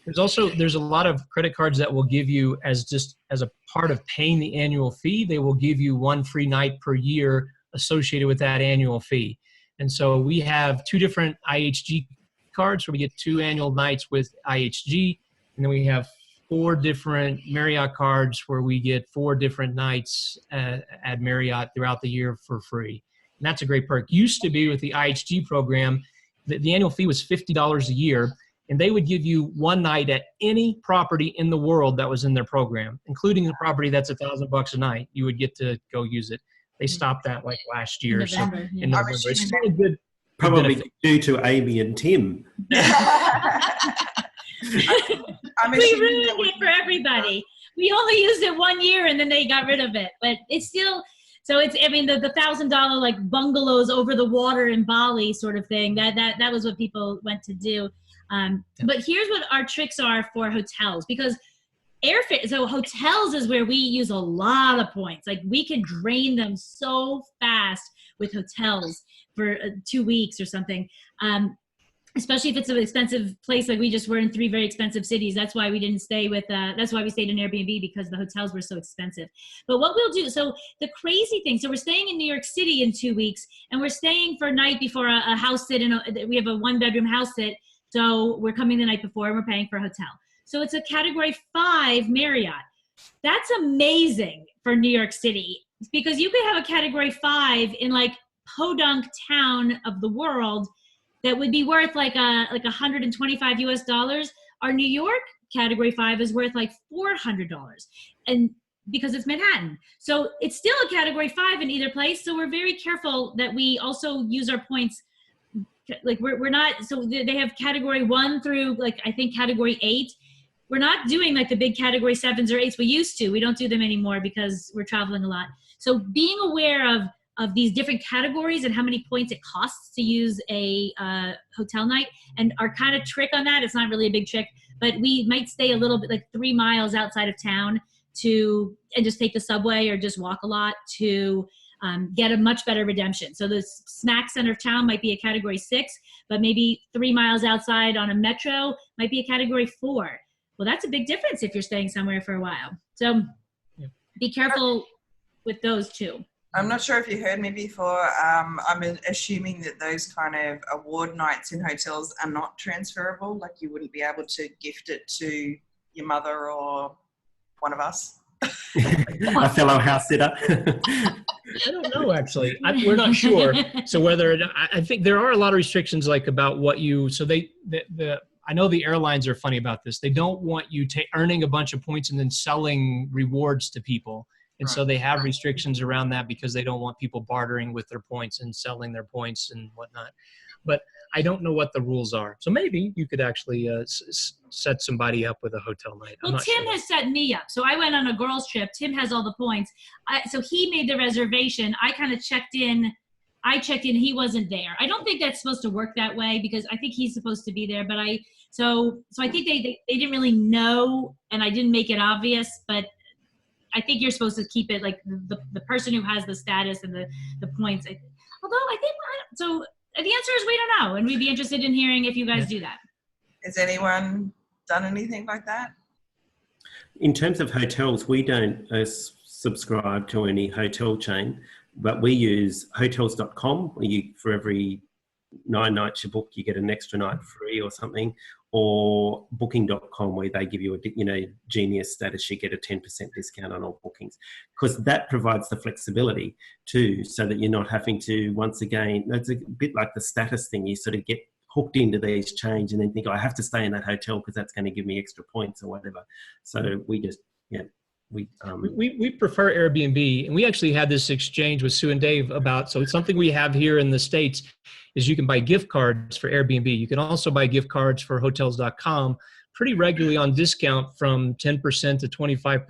There's a lot of credit cards that will give you as a part of paying the annual fee, they will give you 1 free night per year associated with that annual fee. And so we have 2 different IHG cards where we get 2 annual nights with IHG, and then we have 4 different Marriott cards where we get 4 different nights at Marriott throughout the year for free. And that's a great perk. Used to be with the IHG program, the annual fee was $50 a year, and they would give you 1 night at any property in the world that was in their program, including the property that's $1,000 a night. You would get to go use it. They stopped that like last year. November, in November. It's still a good Probably benefit. due to Amy and Tim. We ruined it for everybody. We only used it 1 year and then they got rid of it. But it's still, so it's, I mean, the $1,000 like bungalows over the water in Bali sort of thing, that was what people went to do. But here's what our tricks are for hotels, because airfare, so hotels is where we use a lot of points. Like we can drain them so fast with hotels for 2 weeks or something. Especially if it's an expensive place, like we just were in 3 very expensive cities. That's why we didn't stay with, that's why we stayed in Airbnb, because the hotels were so expensive. But what we'll do, so the crazy thing, so we're staying in New York City in 2 weeks, and we're staying for a night before a house sit, we have a 1-bedroom house sit, so we're coming the night before and we're paying for a hotel. So it's a category 5 Marriott. That's amazing for New York City, because you could have a category 5 in like podunk town of the world that would be worth like $125 US. Our New York category 5 is worth like $400, and because it's Manhattan. So it's still a category 5 in either place. So we're very careful that we also use our points like we're not, so they have category 1 through like, I think category 8. We're not doing like the big category 7s or 8s. We used to. We don't do them anymore because we're traveling a lot. So being aware of these different categories and how many points it costs to use a hotel night, and our kind of trick on that, it's not really a big trick, but we might stay a little bit like 3 miles outside of town and just take the subway or just walk a lot to get a much better redemption. So the smack center of town might be a category 6, but maybe 3 miles outside on a metro might be a category 4. Well, that's a big difference if you're staying somewhere for a while. So be careful with those two. I'm not sure if you heard me before. I'm assuming that those kind of award nights in hotels are not transferable. Like you wouldn't be able to gift it to your mother or one of us. A fellow house sitter. I don't know, actually. We're not sure. So whether I think there are a lot of restrictions, like about what you. So I know the airlines are funny about this. They don't want you earning a bunch of points and then selling rewards to people. And so they have restrictions around that because they don't want people bartering with their points and selling their points and whatnot. But I don't know what the rules are. So maybe you could actually set somebody up with a hotel night. Well, Tim has set me up. So I went on a girls' trip. Tim has all the points. So he made the reservation. I kind of checked in. He wasn't there. I don't think that's supposed to work that way because I think he's supposed to be there. But so I think they didn't really know, and I didn't make it obvious. But I think you're supposed to keep it like the person who has the status and the points. Although I think so. The answer is we don't know, and we'd be interested in hearing if you guys do that. Has anyone done anything like that? In terms of hotels, we don't subscribe to any hotel chain, but we use hotels.com, where for every 9 nights you book, you get an extra night free or something, or booking.com, where they give you a genius status, you get a 10% discount on all bookings, because that provides the flexibility too, so that you're not having to, once again, it's a bit like the status thing, you sort of get hooked into these chains and then think, I have to stay in that hotel because that's going to give me extra points or whatever. So we just, we prefer Airbnb, and we actually had this exchange with Sue and Dave about, so it's something we have here in the States is you can buy gift cards for Airbnb. You can also buy gift cards for hotels.com pretty regularly on discount from 10% to 25.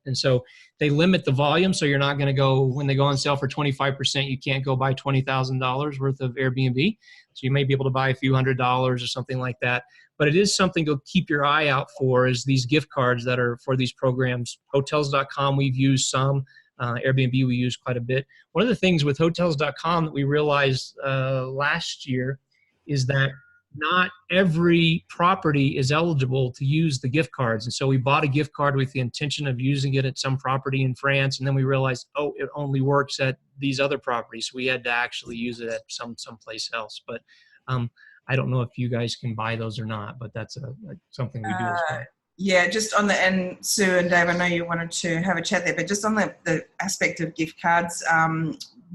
And so they limit the volume. So you're not going to go, when they go on sale for 25%, you can't go buy $20,000 worth of Airbnb. So you may be able to buy a few $100s or something like that. But it is something to keep your eye out for, is these gift cards that are for these programs. Hotels.com, we've used some. Airbnb, we use quite a bit. One of the things with hotels.com that we realized last year is that not every property is eligible to use the gift cards. And so we bought a gift card with the intention of using it at some property in France. And then we realized, it only works at these other properties. So we had to actually use it at someplace else. But I don't know if you guys can buy those or not, but that's something we do as well. Yeah, just on and Sue and Dave, I know you wanted to have a chat there, but just on the aspect of gift cards,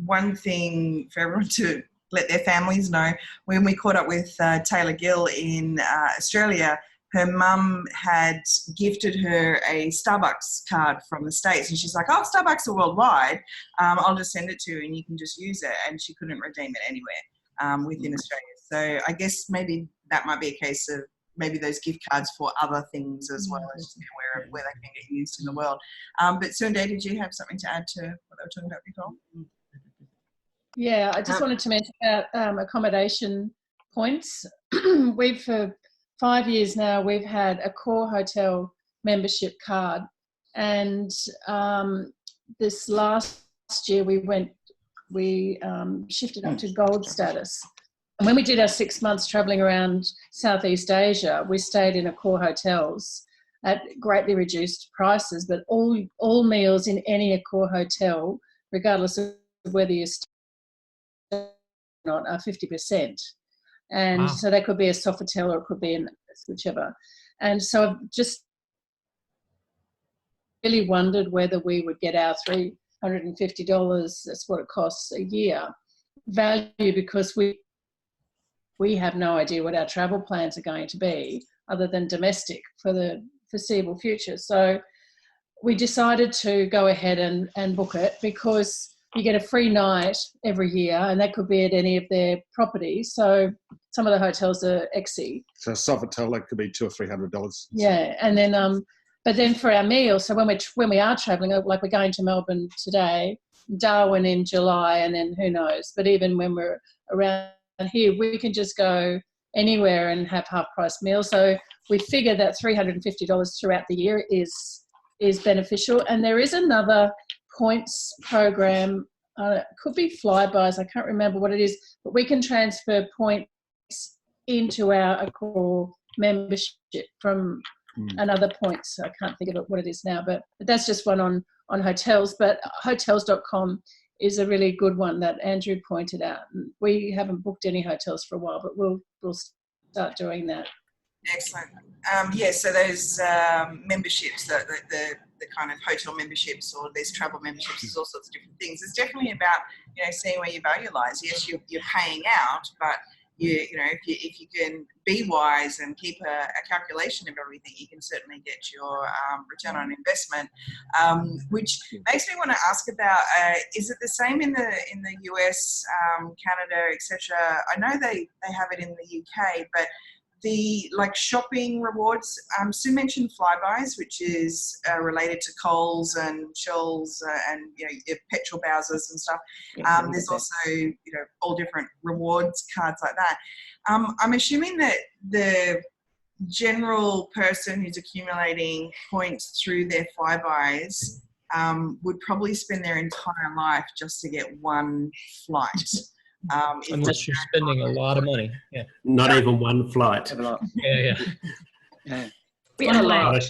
one thing for everyone to let their families know, when we caught up with Taylor Gill in Australia, her mum had gifted her a Starbucks card from the States, and she's like, Starbucks are worldwide, I'll just send it to you and you can just use it, and she couldn't redeem it anywhere within Australia. So I guess maybe that might be a case of maybe those gift cards for other things as well, as to be aware of where they can get used in the world. But Sue and Dave, did you have something to add to what they were talking about before? Yeah, I just wanted to mention about accommodation points. We've, for 5 years now, we've had a core hotel membership card. And this last year we shifted up to gold status. And when we did our 6 months traveling around Southeast Asia, we stayed in core hotels at greatly reduced prices, but all meals in any Accor hotel, regardless of whether you stay or not, are 50%. And so that could be a Sofitel or it could be whichever. And so I've just really wondered whether we would get our $350, that's what it costs a year, value, because we have no idea what our travel plans are going to be other than domestic for the foreseeable future. So we decided to go ahead and book it, because you get a free night every year, and that could be at any of their properties. So some of the hotels are XC. So a Sofitel, that could be $200 or $300. Yeah, and then but then for our meals, so when we are travelling, like we're going to Melbourne today, Darwin in July, and then who knows. But even when we're around here, we can just go anywhere and have half-price meals. So we figure that $350 throughout the year is beneficial. And there is another points program. It could be Flybys. I can't remember what it is, but we can transfer points into our Accor membership from another points. I can't think of what it is now, but that's just one on hotels. But hotels.com is a really good one that Andrew pointed out. We haven't booked any hotels for a while, but we'll start doing that. Excellent. So those memberships, the kind of hotel memberships, or there's travel memberships, there's all sorts of different things. It's definitely about, seeing where your value lies. Yes, you're paying out, but if you can be wise and keep a calculation of everything, you can certainly get your return on investment. Which makes me want to ask about: is it the same in the US, Canada, etc.? I know they have it in the UK, but the shopping rewards. Sue mentioned Flybys, which is related to Coles and Shells and your petrol Bowsers and stuff. There's also all different rewards cards like that. I'm assuming that the general person who's accumulating points through their Flybys would probably spend their entire life just to get one flight. Unless you're spending a lot of money. Yeah. Not even one flight. Yeah. We have a lot.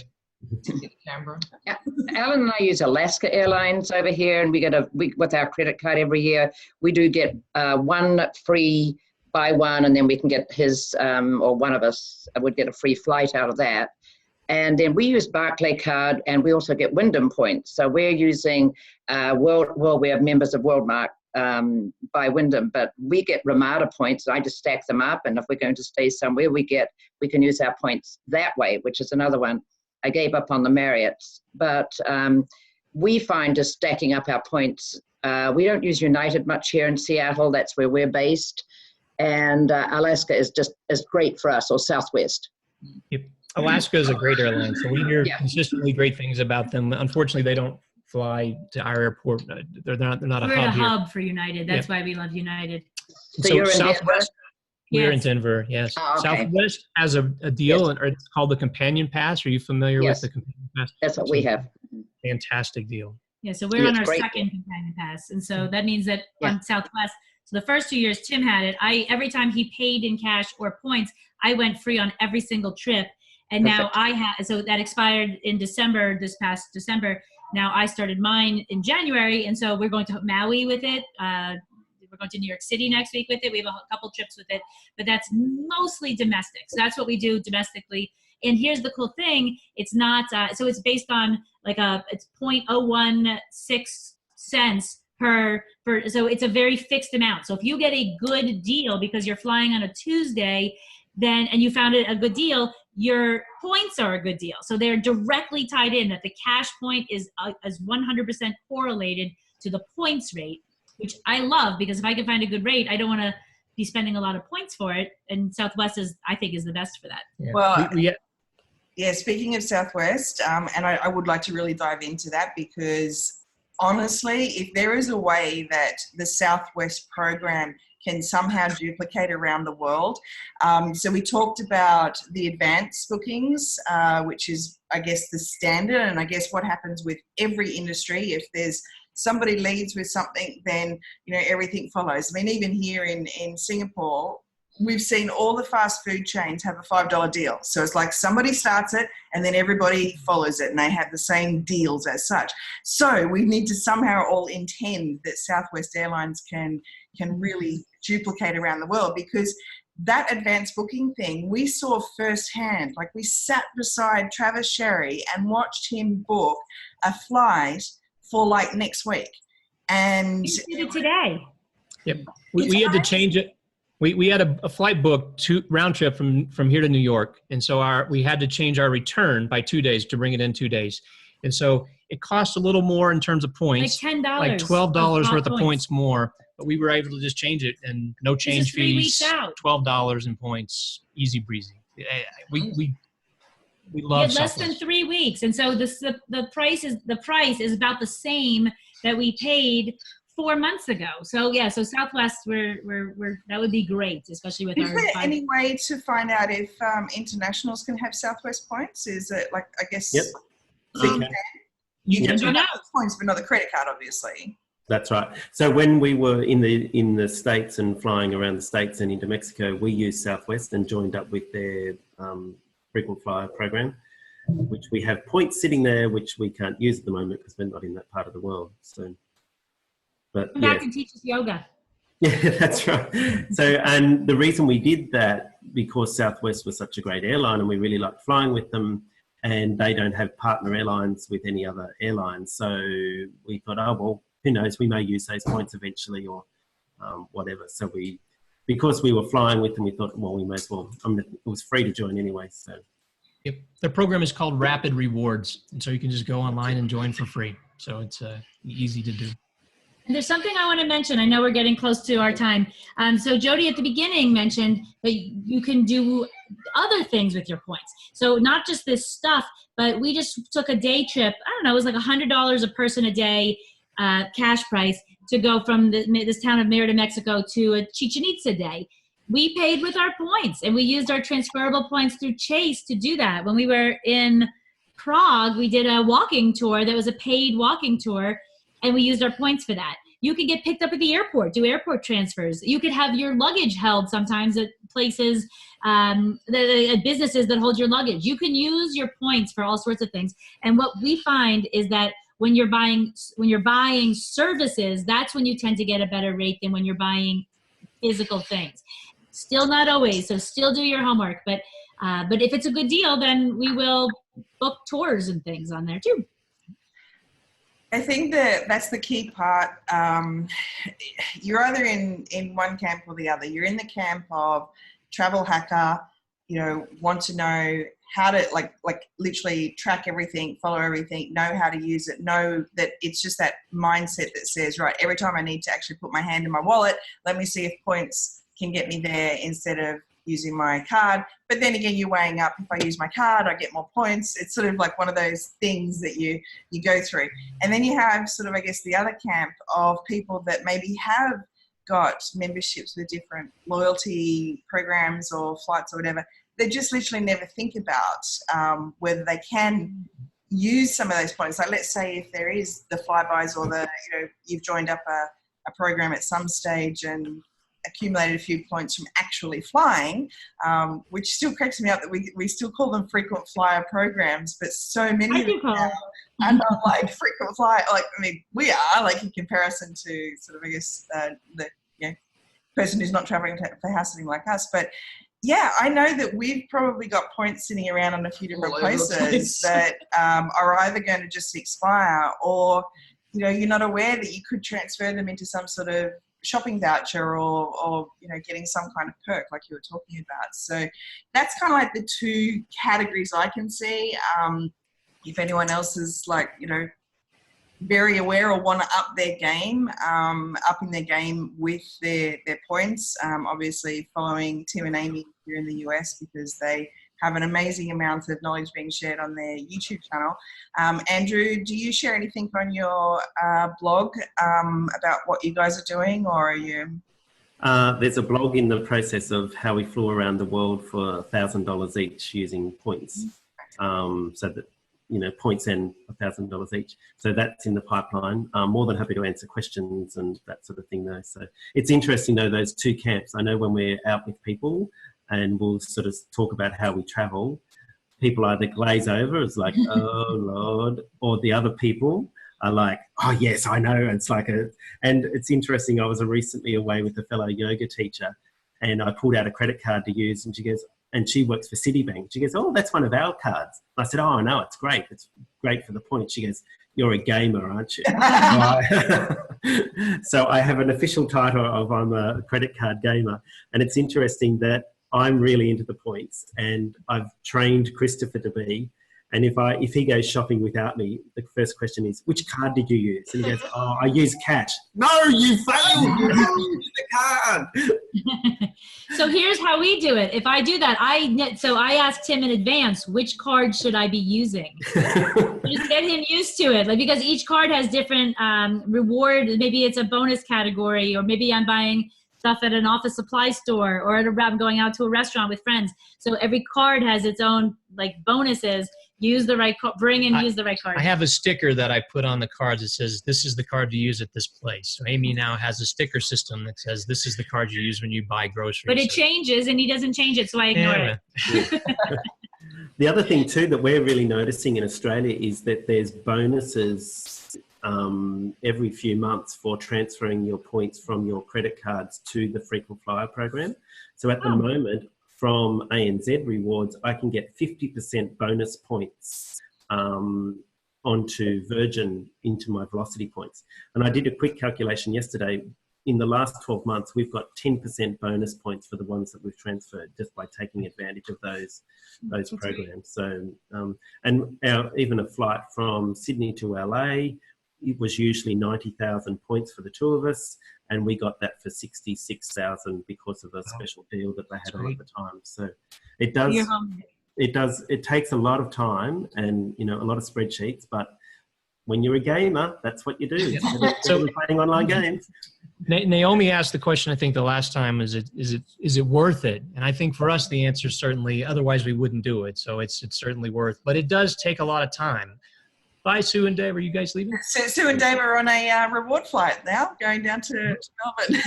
Yeah. Alan and I use Alaska Airlines over here, and we with our credit card every year, we do get one free buy one, and then we can get his or one of us would get a free flight out of that. And then we use Barclay card, and we also get Wyndham points. So we're using we have members of Worldmark by Wyndham, but we get Ramada points. I just stack them up, and if we're going to stay somewhere, we can use our points that way, which is another one. I gave up on the Marriott's, but we find just stacking up our points. We don't use United much here in Seattle. That's where we're based, and Alaska is great for us, or Southwest. Yep. Alaska is a great airline, so we hear consistently great things about them. Unfortunately, they don't fly to our airport. They're not We're a hub a here. hub for United. That's why we love United. So you're in Southwest. Denver? We're in Denver. Yes. Oh, okay. Southwest has a deal, and it's called the Companion Pass. Are you familiar with the Companion Pass? That's what we have. Fantastic deal. Yeah, so we're on our great. second Companion Pass, and so that means that on Southwest. So the first 2 years Tim had it. Every time he paid in cash or points, I went free on every single trip. And now I have, so that expired in December, this past December. Now I started mine in January, and so we're going to Maui with it. We're going to New York City next week with it. We have a couple trips with it, but that's mostly domestic. So that's what we do domestically. And here's the cool thing: it's not. So it's based on it's 0.016 cents per. So it's a very fixed amount. So if you get a good deal because you're flying on a Tuesday, and you found it a good deal, your points are a good deal. So they're directly tied in, that the cash point is 100% correlated to the points rate, which I love, because if I can find a good rate, I don't want to be spending a lot of points for it. And Southwest I think is the best for that. Yeah. Well, speaking of Southwest, and I would like to really dive into that, because honestly, if there is a way that the Southwest program can somehow duplicate around the world. So we talked about the advanced bookings, which is, I guess, the standard. And I guess what happens with every industry, if there's somebody leads with something, then, everything follows. I mean, even here in Singapore, we've seen all the fast food chains have a $5 deal. So it's like somebody starts it and then everybody follows it, and they have the same deals as such. So we need to somehow all intend that Southwest Airlines can really duplicate around the world, because that advanced booking thing we saw firsthand. Like, we sat beside Travis Sherry and watched him book a flight for next week. And We did it today. Yep. We had to change it. We had a flight booked round trip from here to New York. And so we had to change our return by 2 days to bring it in 2 days. And so it costs a little more in terms of points. Like $10. Like $12 worth of points. points more. But we were able to just change it and no change is 3 fees. weeks out. $12 in points, easy breezy. We We love had less than Southwest. 3 weeks, and so the price is about the same that we paid 4 months ago. So yeah, so Southwest, we're that would be great, especially with Is our. there any way to find out if internationals can have Southwest points? Is it like, I guess? Yep. You can find out. Points, but not the credit card, obviously. That's right. So when we were in the States and flying around the States and into Mexico, we used Southwest and joined up with their frequent flyer program, which we have points sitting there, which we can't use at the moment because we're not in that part of the world. So, but Come back and teach us yoga. Yeah, that's right. So, and the reason we did that, because Southwest was such a great airline and we really liked flying with them, and they don't have partner airlines with any other airlines. So we thought, oh, well, who knows, we may use those points eventually or whatever. So because we were flying with them, we thought, well, we may as well. It was free to join anyway. So. Yep. Their program is called Rapid Rewards. And so you can just go online and join for free. So it's easy to do. And there's something I want to mention. I know we're getting close to our time. So Jodie at the beginning mentioned that you can do other things with your points. So not just this stuff, but we just took a day trip. I don't know, it was like $100 a person a day cash price to go from this town of Mérida, Mexico to a Chichen Itza day. We paid with our points, and we used our transferable points through Chase to do that. When we were in Prague, we did a walking tour that was a paid walking tour, and we used our points for that. You could get picked up at the airport, do airport transfers. You could have your luggage held sometimes at places, at businesses that hold your luggage. You can use your points for all sorts of things. And what we find is that when you're buying services, that's when you tend to get a better rate than when you're buying physical things. Still not always, so still do your homework. But if it's a good deal, then we will book tours and things on there too. I think that that's the key part. You're either in one camp or the other. You're in the camp of travel hacker, want to know how to like literally track everything, follow everything, know how to use it, know that it's just that mindset that says, right, every time I need to actually put my hand in my wallet, let me see if points can get me there instead of using my card. But then again, you're weighing up, if I use my card, I get more points. It's sort of like one of those things that you go through. And then you have sort of, I guess, the other camp of people that maybe have got memberships with different loyalty programs or flights or whatever. They just literally never think about whether they can use some of those points. Like, let's say if there is the flybys or you've joined up a program at some stage and accumulated a few points from actually flying, which still cracks me up that we still call them frequent flyer programs, but so many of them now are not like frequent flyer. Like, I mean, we are, like, in comparison to sort of, I guess, the person who's not traveling for house sitting like us. But yeah, I know that we've probably got points sitting around in a few different places that are either going to just expire, or you're not aware that you could transfer them into some sort of shopping voucher or getting some kind of perk like you were talking about. So that's kind of like the two categories I can see. If anyone else is like very aware or want to up their game, upping their game with their points, obviously following Tim and Amy here in the US, because they have an amazing amount of knowledge being shared on their YouTube channel. Andrew, do you share anything on your blog about what you guys are doing, or are you? There's a blog in the process of how we flew around the world for $1,000 each using points. So that, points and $1,000 each. So that's in the pipeline. I'm more than happy to answer questions and that sort of thing though. So it's interesting though, those two camps. I know when we're out with people and we'll sort of talk about how we travel, people either glaze over, it's like, oh Lord, or the other people are like, oh yes, I know. It's like and it's interesting. I was recently away with a fellow yoga teacher and I pulled out a credit card to use, and she goes, and she works for Citibank. She goes, oh, that's one of our cards. I said, oh, I know, it's great. It's great for the points. She goes, you're a gamer, aren't you? So I have an official title of I'm a credit card gamer. And it's interesting that I'm really into the points, and I've trained Christopher to be. And if he goes shopping without me, the first question is, which card did you use? And he goes, oh, I used cash. No, you failed. You used the card. So here's how we do it. If I do that, I asked him in advance, which card should I be using? Just get him used to it. Like, because each card has different reward. Maybe it's a bonus category, or maybe I'm buying stuff at an office supply store, or I'm going out to a restaurant with friends. So every card has its own like bonuses. Use the right use the right card. I have a sticker that I put on the cards that says, this is the card to use at this place. So Amy now has a sticker system that says, this is the card you use when you buy groceries. But it changes, and he doesn't change it, so I ignore it. The other thing too that we're really noticing in Australia is that there's bonuses every few months for transferring your points from your credit cards to the frequent flyer program. So at the moment, from ANZ Rewards, I can get 50% bonus points onto Virgin into my Velocity points. And I did a quick calculation yesterday. In the last 12 months, we've got 10% bonus points for the ones that we've transferred just by taking advantage of those programs. So, and even a flight from Sydney to LA, it was usually 90,000 points for the two of us, and we got that for 66,000 because of a special deal that they had on at the time. So it takes a lot of time and, you know, a lot of spreadsheets, but when you're a gamer, that's what you do. So playing online games. Naomi asked the question, I think the last time, is it worth it? And I think for us, the answer is certainly, otherwise we wouldn't do it. So it's certainly worth, but it does take a lot of time. Bye, Sue and Dave. Are you guys leaving? Sue and Dave are on a reward flight now, going down to Melbourne.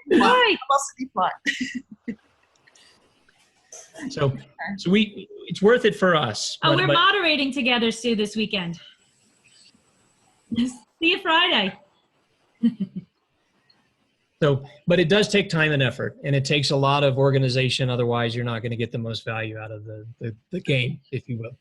Velocity flight. So it's worth it for us. Oh, we're moderating together, Sue, this weekend. See you Friday. But it does take time and effort, and it takes a lot of organization. Otherwise, you're not going to get the most value out of the game, if you will.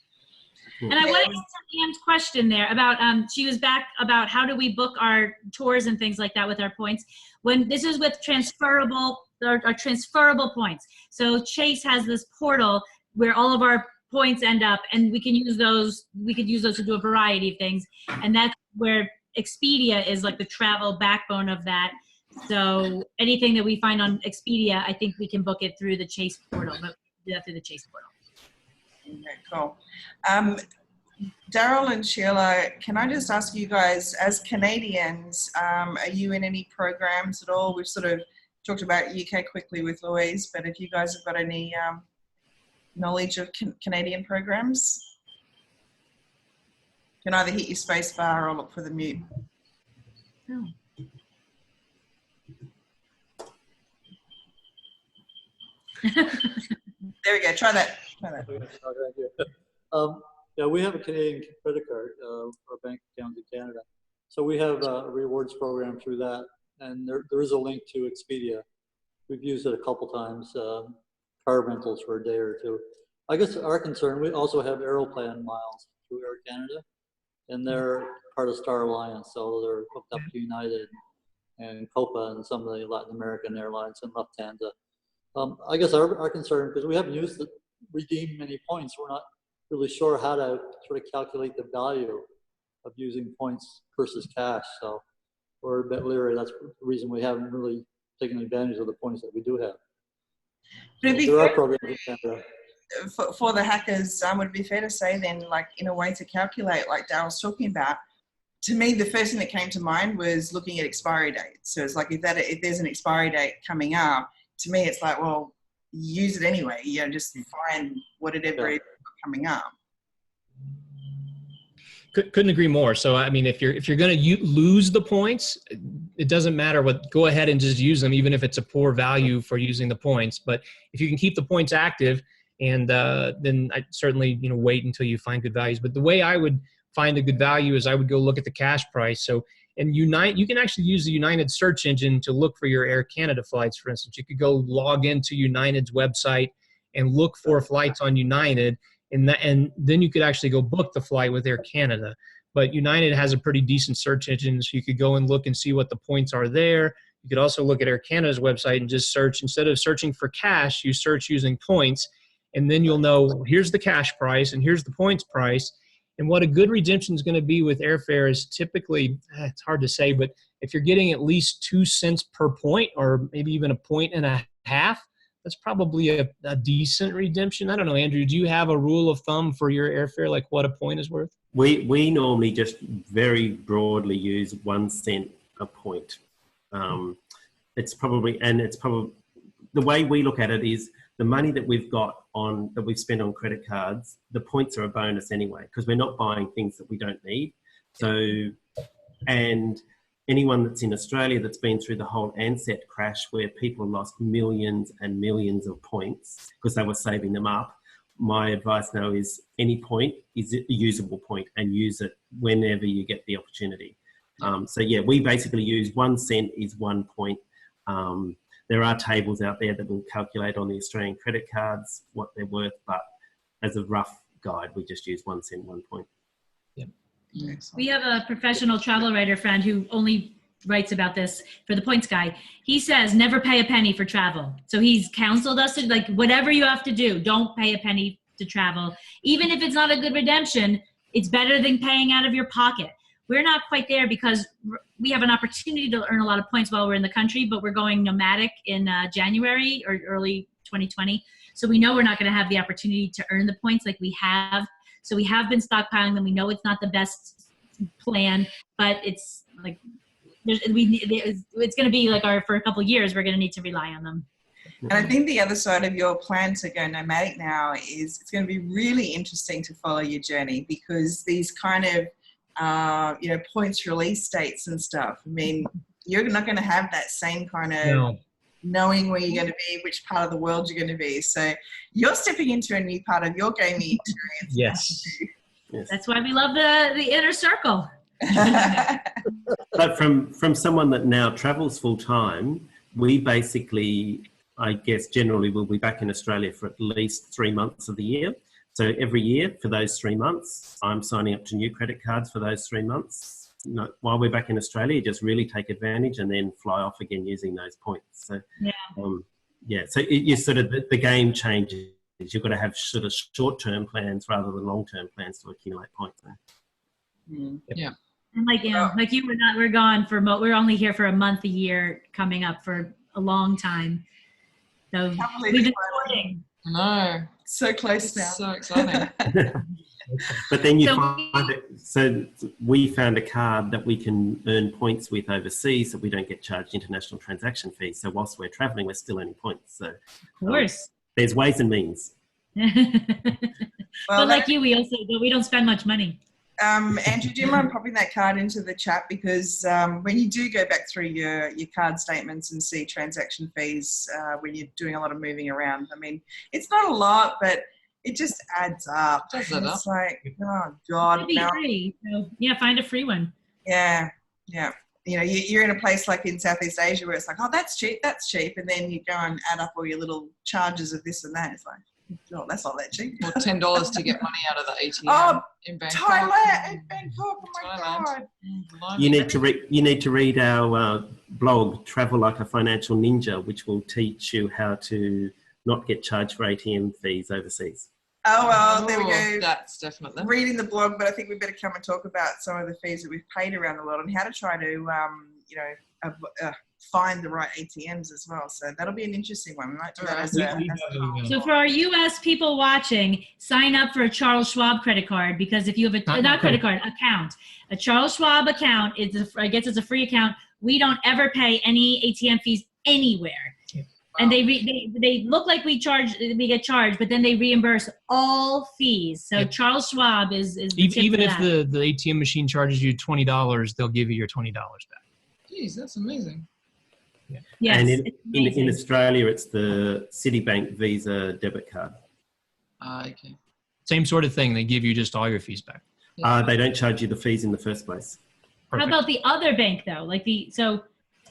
And I want to answer Anne's question there about, she was back about how do we book our tours and things like that with our points. When this is with transferable points. So Chase has this portal where all of our points end up, and we can use those. We could use those to do a variety of things, and that's where Expedia is like the travel backbone of that. So anything that we find on Expedia, I think we can book it through the Chase portal, but do that through the Chase portal. Okay, cool. Daryl and Sheila, can I just ask you guys, as Canadians, are you in any programs at all? We've sort of talked about UK quickly with Louise, but if you guys have got any knowledge of Canadian programs, you can either hit your space bar or look for the mute. Oh. There we go. Try that. Thank you. Yeah, we have a Canadian credit card for bank accounts in Canada. So we have a rewards program through that, and there is a link to Expedia. We've used it a couple times, car rentals for a day or two. I guess our concern, we also have Aeroplan miles through Air Canada, and they're part of Star Alliance, so they're hooked up to United and Copa and some of the Latin American airlines and Lufthansa. I guess our concern, because we haven't used it, redeemed many points, we're not really sure how to sort of calculate the value of using points versus cash. So we're a bit leery. That's the reason we haven't really taken advantage of the points that we do have. There are programs in Canada. For the hackers, would it be fair to say then, like in a way to calculate, like Daryl's talking about, to me, the first thing that came to mind was looking at expiry dates. So it's like if there's an expiry date coming up, to me, it's like, well, use it anyway. You know, just find whatever is coming up. Couldn't agree more. So I mean, if you're going to lose the points, it doesn't matter what. Go ahead and just use them, even if it's a poor value for using the points. But if you can keep the points active, and then I certainly wait until you find good values. But the way I would find a good value is I would go look at the cash price. So and you can actually use the United search engine to look for your Air Canada flights. For instance, you could go log into United's website and look for flights on United. And then you could actually go book the flight with Air Canada. But United has a pretty decent search engine, so you could go and look and see what the points are there. You could also look at Air Canada's website and just search. Instead of searching for cash, you search using points, And then you'll know, here's the cash price and here's the points price. And what a good redemption is going to be with airfare is typically, it's hard to say, but if you're getting at least 2 cents per point, or maybe even a point and a half, that's probably a decent redemption. I don't know, Andrew, do you have a rule of thumb for your airfare, like what a point is worth? We normally just very broadly use 1 cent a point. It's probably the way we look at it is the money that we've spent on credit cards, the points are a bonus anyway, because we're not buying things that we don't need. So, and anyone that's in Australia that's been through the whole Ansett crash where people lost millions and millions of points because they were saving them up, my advice now is any point is a usable point and use it whenever you get the opportunity. So yeah, we basically use 1 cent is 1 point. There are tables out there that will calculate on the Australian credit cards what they're worth, but as a rough guide, we just use 1 cent, 1 point. Yep. We have a professional travel writer friend who only writes about this for the Points Guy. He says never pay a penny for travel. So he's counseled us to, like, whatever you have to do, don't pay a penny to travel. Even if it's not a good redemption, it's better than paying out of your pocket. We're not quite there because we have an opportunity to earn a lot of points while we're in the country, but we're going nomadic in January or early 2020. So we know we're not going to have the opportunity to earn the points like we have. So we have been stockpiling them. We know it's not the best plan, but it's like it's going to be like for a couple of years, we're going to need to rely on them. And I think the other side of your plan to go nomadic now is it's going to be really interesting to follow your journey, because these kind of points release dates and stuff. I mean, you're not going to have that same kind of knowing where you're going to be, which part of the world you're going to be. So you're stepping into a new part of your gaming experience. Yes. That's why we love the inner circle. But from someone that now travels full time, we basically, I guess, generally will be back in Australia for at least 3 months of the year. So every year for those 3 months, I'm signing up to new credit cards for those 3 months. While we're back in Australia, just really take advantage and then fly off again using those points. So, so you sort of, the game changes. You've got to have sort of short-term plans rather than long-term plans to accumulate points. Yeah. And like you, we're gone for, we're only here for a month a year, coming up for a long time. So we've been recording. No. So close now. So exciting. But then you find it, so we found a card that we can earn points with overseas, so we don't get charged international transaction fees. So whilst we're traveling, we're still earning points. So of course, there's ways and means. But like you, we don't spend much money. Andrew, do you mind popping that card into the chat? Because when you do go back through your card statements and see transaction fees when you're doing a lot of moving around, I mean, it's not a lot, but it just adds up. It's like, oh God. It'd be free. So, yeah, find a free one. Yeah. You know, you're in a place like in Southeast Asia where it's like, oh, that's cheap. And then you go and add up all your little charges of this and that. It's like, oh, that's not that cheap. Or $10 to get money out of the ATM in Bangkok. Thailand, Bangkok, oh my God. You need to read our blog, Travel Like a Financial Ninja, which will teach you how to not get charged for ATM fees overseas. Oh, well, there we go. That's definitely. Reading the blog, but I think we better come and talk about some of the fees that we've paid around the world and how to try to, find the right ATMs as well. So that'll be an interesting one. We might do that as So for our US people watching, sign up for a Charles Schwab credit card, because if you have account, a Charles Schwab account, I guess it's a free account. We don't ever pay any ATM fees anywhere. And they look like we get charged, but then they reimburse all fees. So Charles Schwab is even if the ATM machine charges you $20, they'll give you your $20 back. Jeez, that's amazing. Yeah. Yes, and in Australia, it's the Citibank Visa debit card. Okay. Same sort of thing. They give you just all your fees back. They don't charge you the fees in the first place. Perfect. How about the other bank though? Like So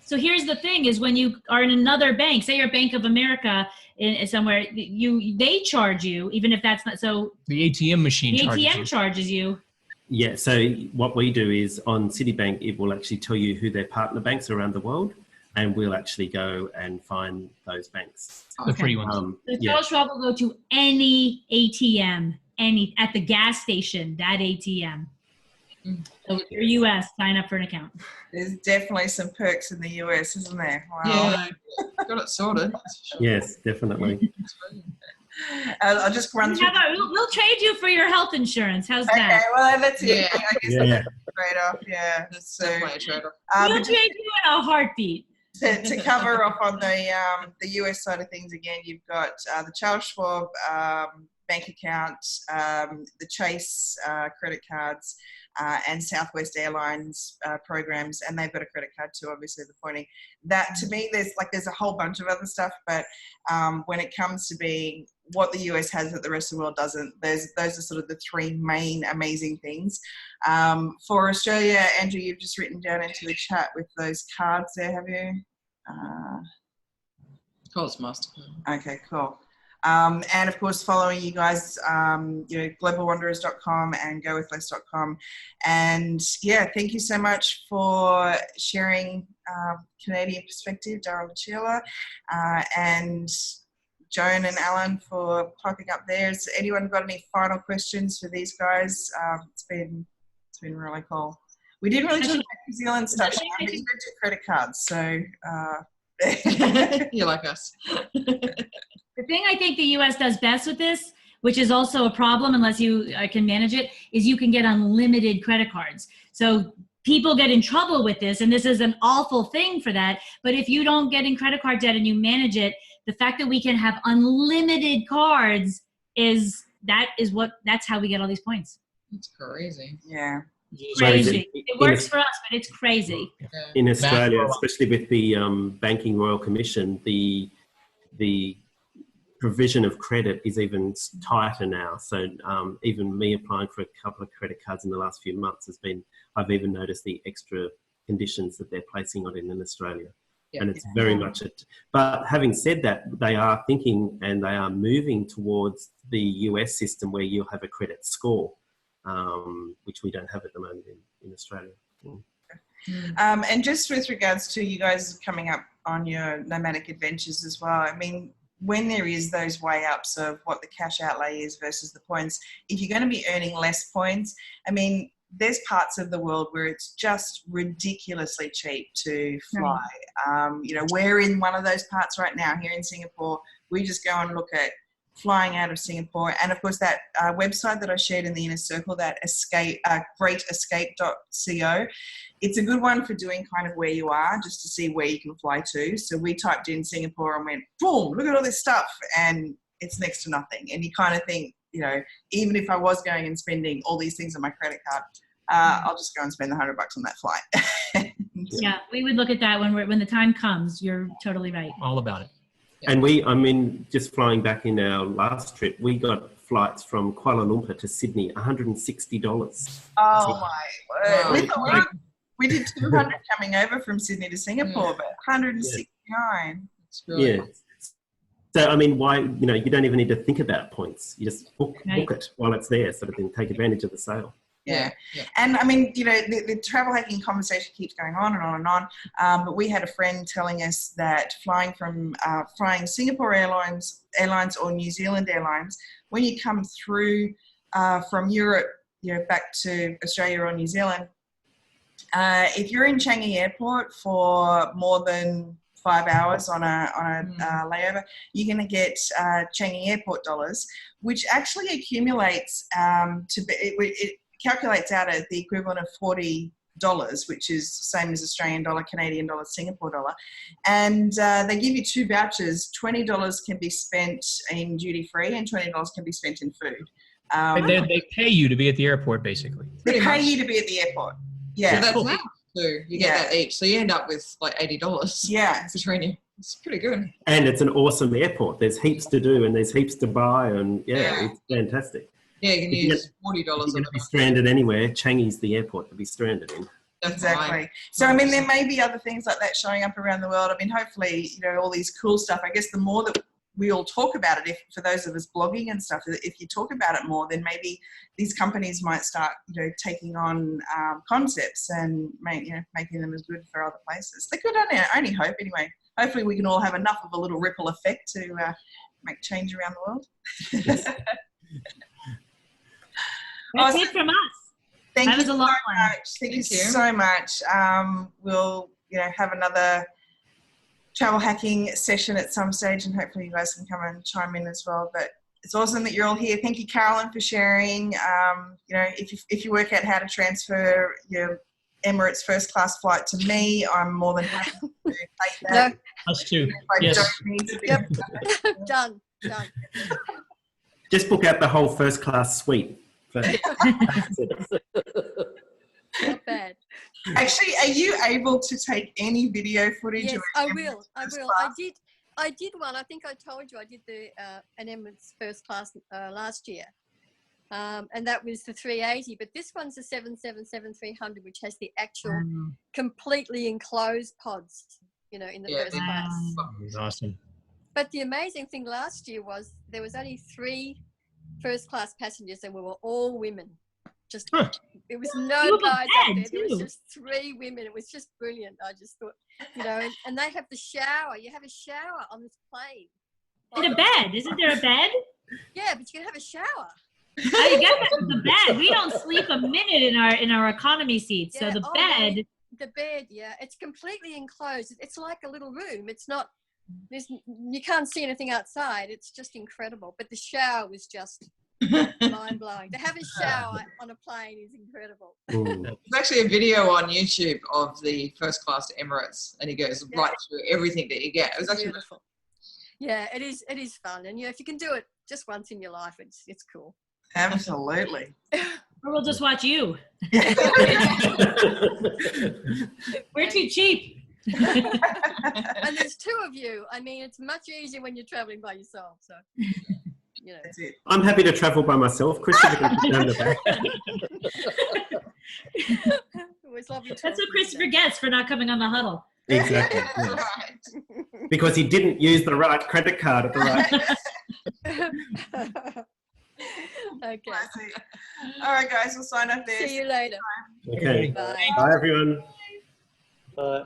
here's the thing: is when you are in another bank, say you're Bank of America in somewhere, they charge you, even if that's not so. The ATM machine charges you. Yeah. So what we do is on Citibank, it will actually tell you who their partner banks are around the world. and we'll actually go and find those banks. The free ones. So Charles Schwab will go to any ATM, at the gas station, that ATM. So if you're US, sign up for an account. There's definitely some perks in the US, isn't there? Wow. Yeah, got it sorted. Yes, definitely. I'll just run through. We'll trade you for your health insurance. How's Okay, that? well, that's it. Yeah. I guess that's a trade-off, yeah. That's So, definitely a trade-off. We'll but trade you in a heartbeat. to cover off on the US side of things again, you've got the Charles Schwab bank account, the Chase credit cards, and Southwest Airlines programs, and they've got a credit card too, obviously, the pointing. That, to me, there's a whole bunch of other stuff, but when it comes to being what the US has that the rest of the world doesn't, those are sort of the three main amazing things. For Australia, Andrew, you've just written down into the chat with those cards there, have you? Coles Mastercard. Okay, cool. And of course, following you guys, globalwanderers.com and gowithless.com. And yeah, thank you so much for sharing Canadian perspective, Darryl and Sheila, and Joan and Alan for popping up there. Has anyone got any final questions for these guys? It's been really cool. We didn't really talk about New Zealand stuff, but you did do credit cards, so. You're like us. The thing I think the US does best with this, which is also a problem unless you can manage it, is you can get unlimited credit cards. So people get in trouble with this, and this is an awful thing for that. But if you don't get in credit card debt and you manage it, the fact that we can have unlimited cards that's how we get all these points. It's crazy. Yeah. Crazy. It works for us, but it's crazy. In Australia, especially with the Banking Royal Commission, the provision of credit is even tighter now. So even me applying for a couple of credit cards in the last few months I've even noticed the extra conditions that they're placing on it in Australia. Yeah. And it's very much but having said that, they are thinking and they are moving towards the US system where you'll have a credit score, which we don't have at the moment in Australia. And just with regards to you guys coming up on your nomadic adventures as well, I mean, when there is those way ups of what the cash outlay is versus the points, if you're going to be earning less points, I mean, there's parts of the world where it's just ridiculously cheap to fly. We're in one of those parts right now here in Singapore. We just go and look at flying out of Singapore, and of course that website that I shared in the inner circle, that greatescape.co, it's a good one for doing kind of where you are, just to see where you can fly to. So we typed in Singapore and went, boom, look at all this stuff, and it's next to nothing. And you kind of think, even if I was going and spending all these things on my credit card, I'll just go and spend $100 on that flight. Yeah, we would look at that when the time comes. You're totally right. All about it. And just flying back in our last trip, we got flights from Kuala Lumpur to Sydney, $160. Oh my word. We did 200 coming over from Sydney to Singapore, but 169. Yeah. So, I mean, why, you don't even need to think about points. You just book it while it's there, sort of thing, take advantage of the sale. Yeah. And I mean, the travel hacking conversation keeps going on and on and on. But we had a friend telling us that flying Singapore Airlines or New Zealand Airlines, when you come through from Europe, back to Australia or New Zealand, if you're in Changi Airport for more than 5 hours on a layover, you're going to get Changi Airport dollars, which actually accumulates it calculates out at the equivalent of $40, which is the same as Australian dollar, Canadian dollar, Singapore dollar. And they give you two vouchers. $20 can be spent in duty free and $20 can be spent in food. They pay you to be at the airport, basically. They pay you to be at the airport. Yeah. So that's too. You get that each. So you end up with like $80. Yeah. Between you. It's pretty good. And it's an awesome airport. There's heaps to do and there's heaps to buy, and it's fantastic. Yeah, you can use $40 on it. Be stranded anywhere, Changi's the airport to be stranded in. Exactly. So, I mean, there may be other things like that showing up around the world. I mean, hopefully, all these cool stuff. I guess the more that we all talk about it. If for those of us blogging and stuff, if you talk about it more, then maybe these companies might start, taking on concepts and making them as good for other places. They could. I only hope anyway. Hopefully, we can all have enough of a little ripple effect to make change around the world. That's it from us. Thank you so much. Thank you so much. We'll have another travel hacking session at some stage, and hopefully you guys can come and chime in as well. But it's awesome that you're all here. Thank you, Carolyn, for sharing. If you work out how to transfer your Emirates first class flight to me, I'm more than happy to take that. No. Us too. Yes. Yep. Done. Just book out the whole first class suite. Not bad. Actually, are you able to take any video footage? Yes, I will. I did one. I think I told you I did an Emirates first class last year, and that was the 380. But this one's the 777-300, which has the actual completely enclosed pods. In the first class. That was awesome. But the amazing thing last year was there was only 3 first class passengers, and we were all women. It was no guys up there. There was just 3 women. It was just brilliant. I just thought, and they have the shower. You have a shower on this plane. And a bed. Isn't there a bed? Yeah, but you can have a shower. Oh, you got the bed. We don't sleep a minute in our economy seats. Yeah, so the bed. The bed, yeah, it's completely enclosed. It's like a little room. It's not. You can't see anything outside. It's just incredible. But the shower was just mind blowing. To have a shower on a plane is incredible. There's actually a video on YouTube of the first class to Emirates, and he goes right through everything that you get. It was actually beautiful. Yeah, it is. It is fun, and if you can do it just once in your life, it's cool. Absolutely. Or we'll just watch you. We're too cheap. And there's 2 of you. I mean, it's much easier when you're traveling by yourself. So, That's it. I'm happy to travel by myself. Christopher can sit down the back. That's what Christopher gets for not coming on the Huddle. Exactly. Yeah. Right. Because he didn't use the right credit card at the right. Okay. All right, guys, we'll sign up there. See you later. Okay. Bye. Bye, everyone. Bye.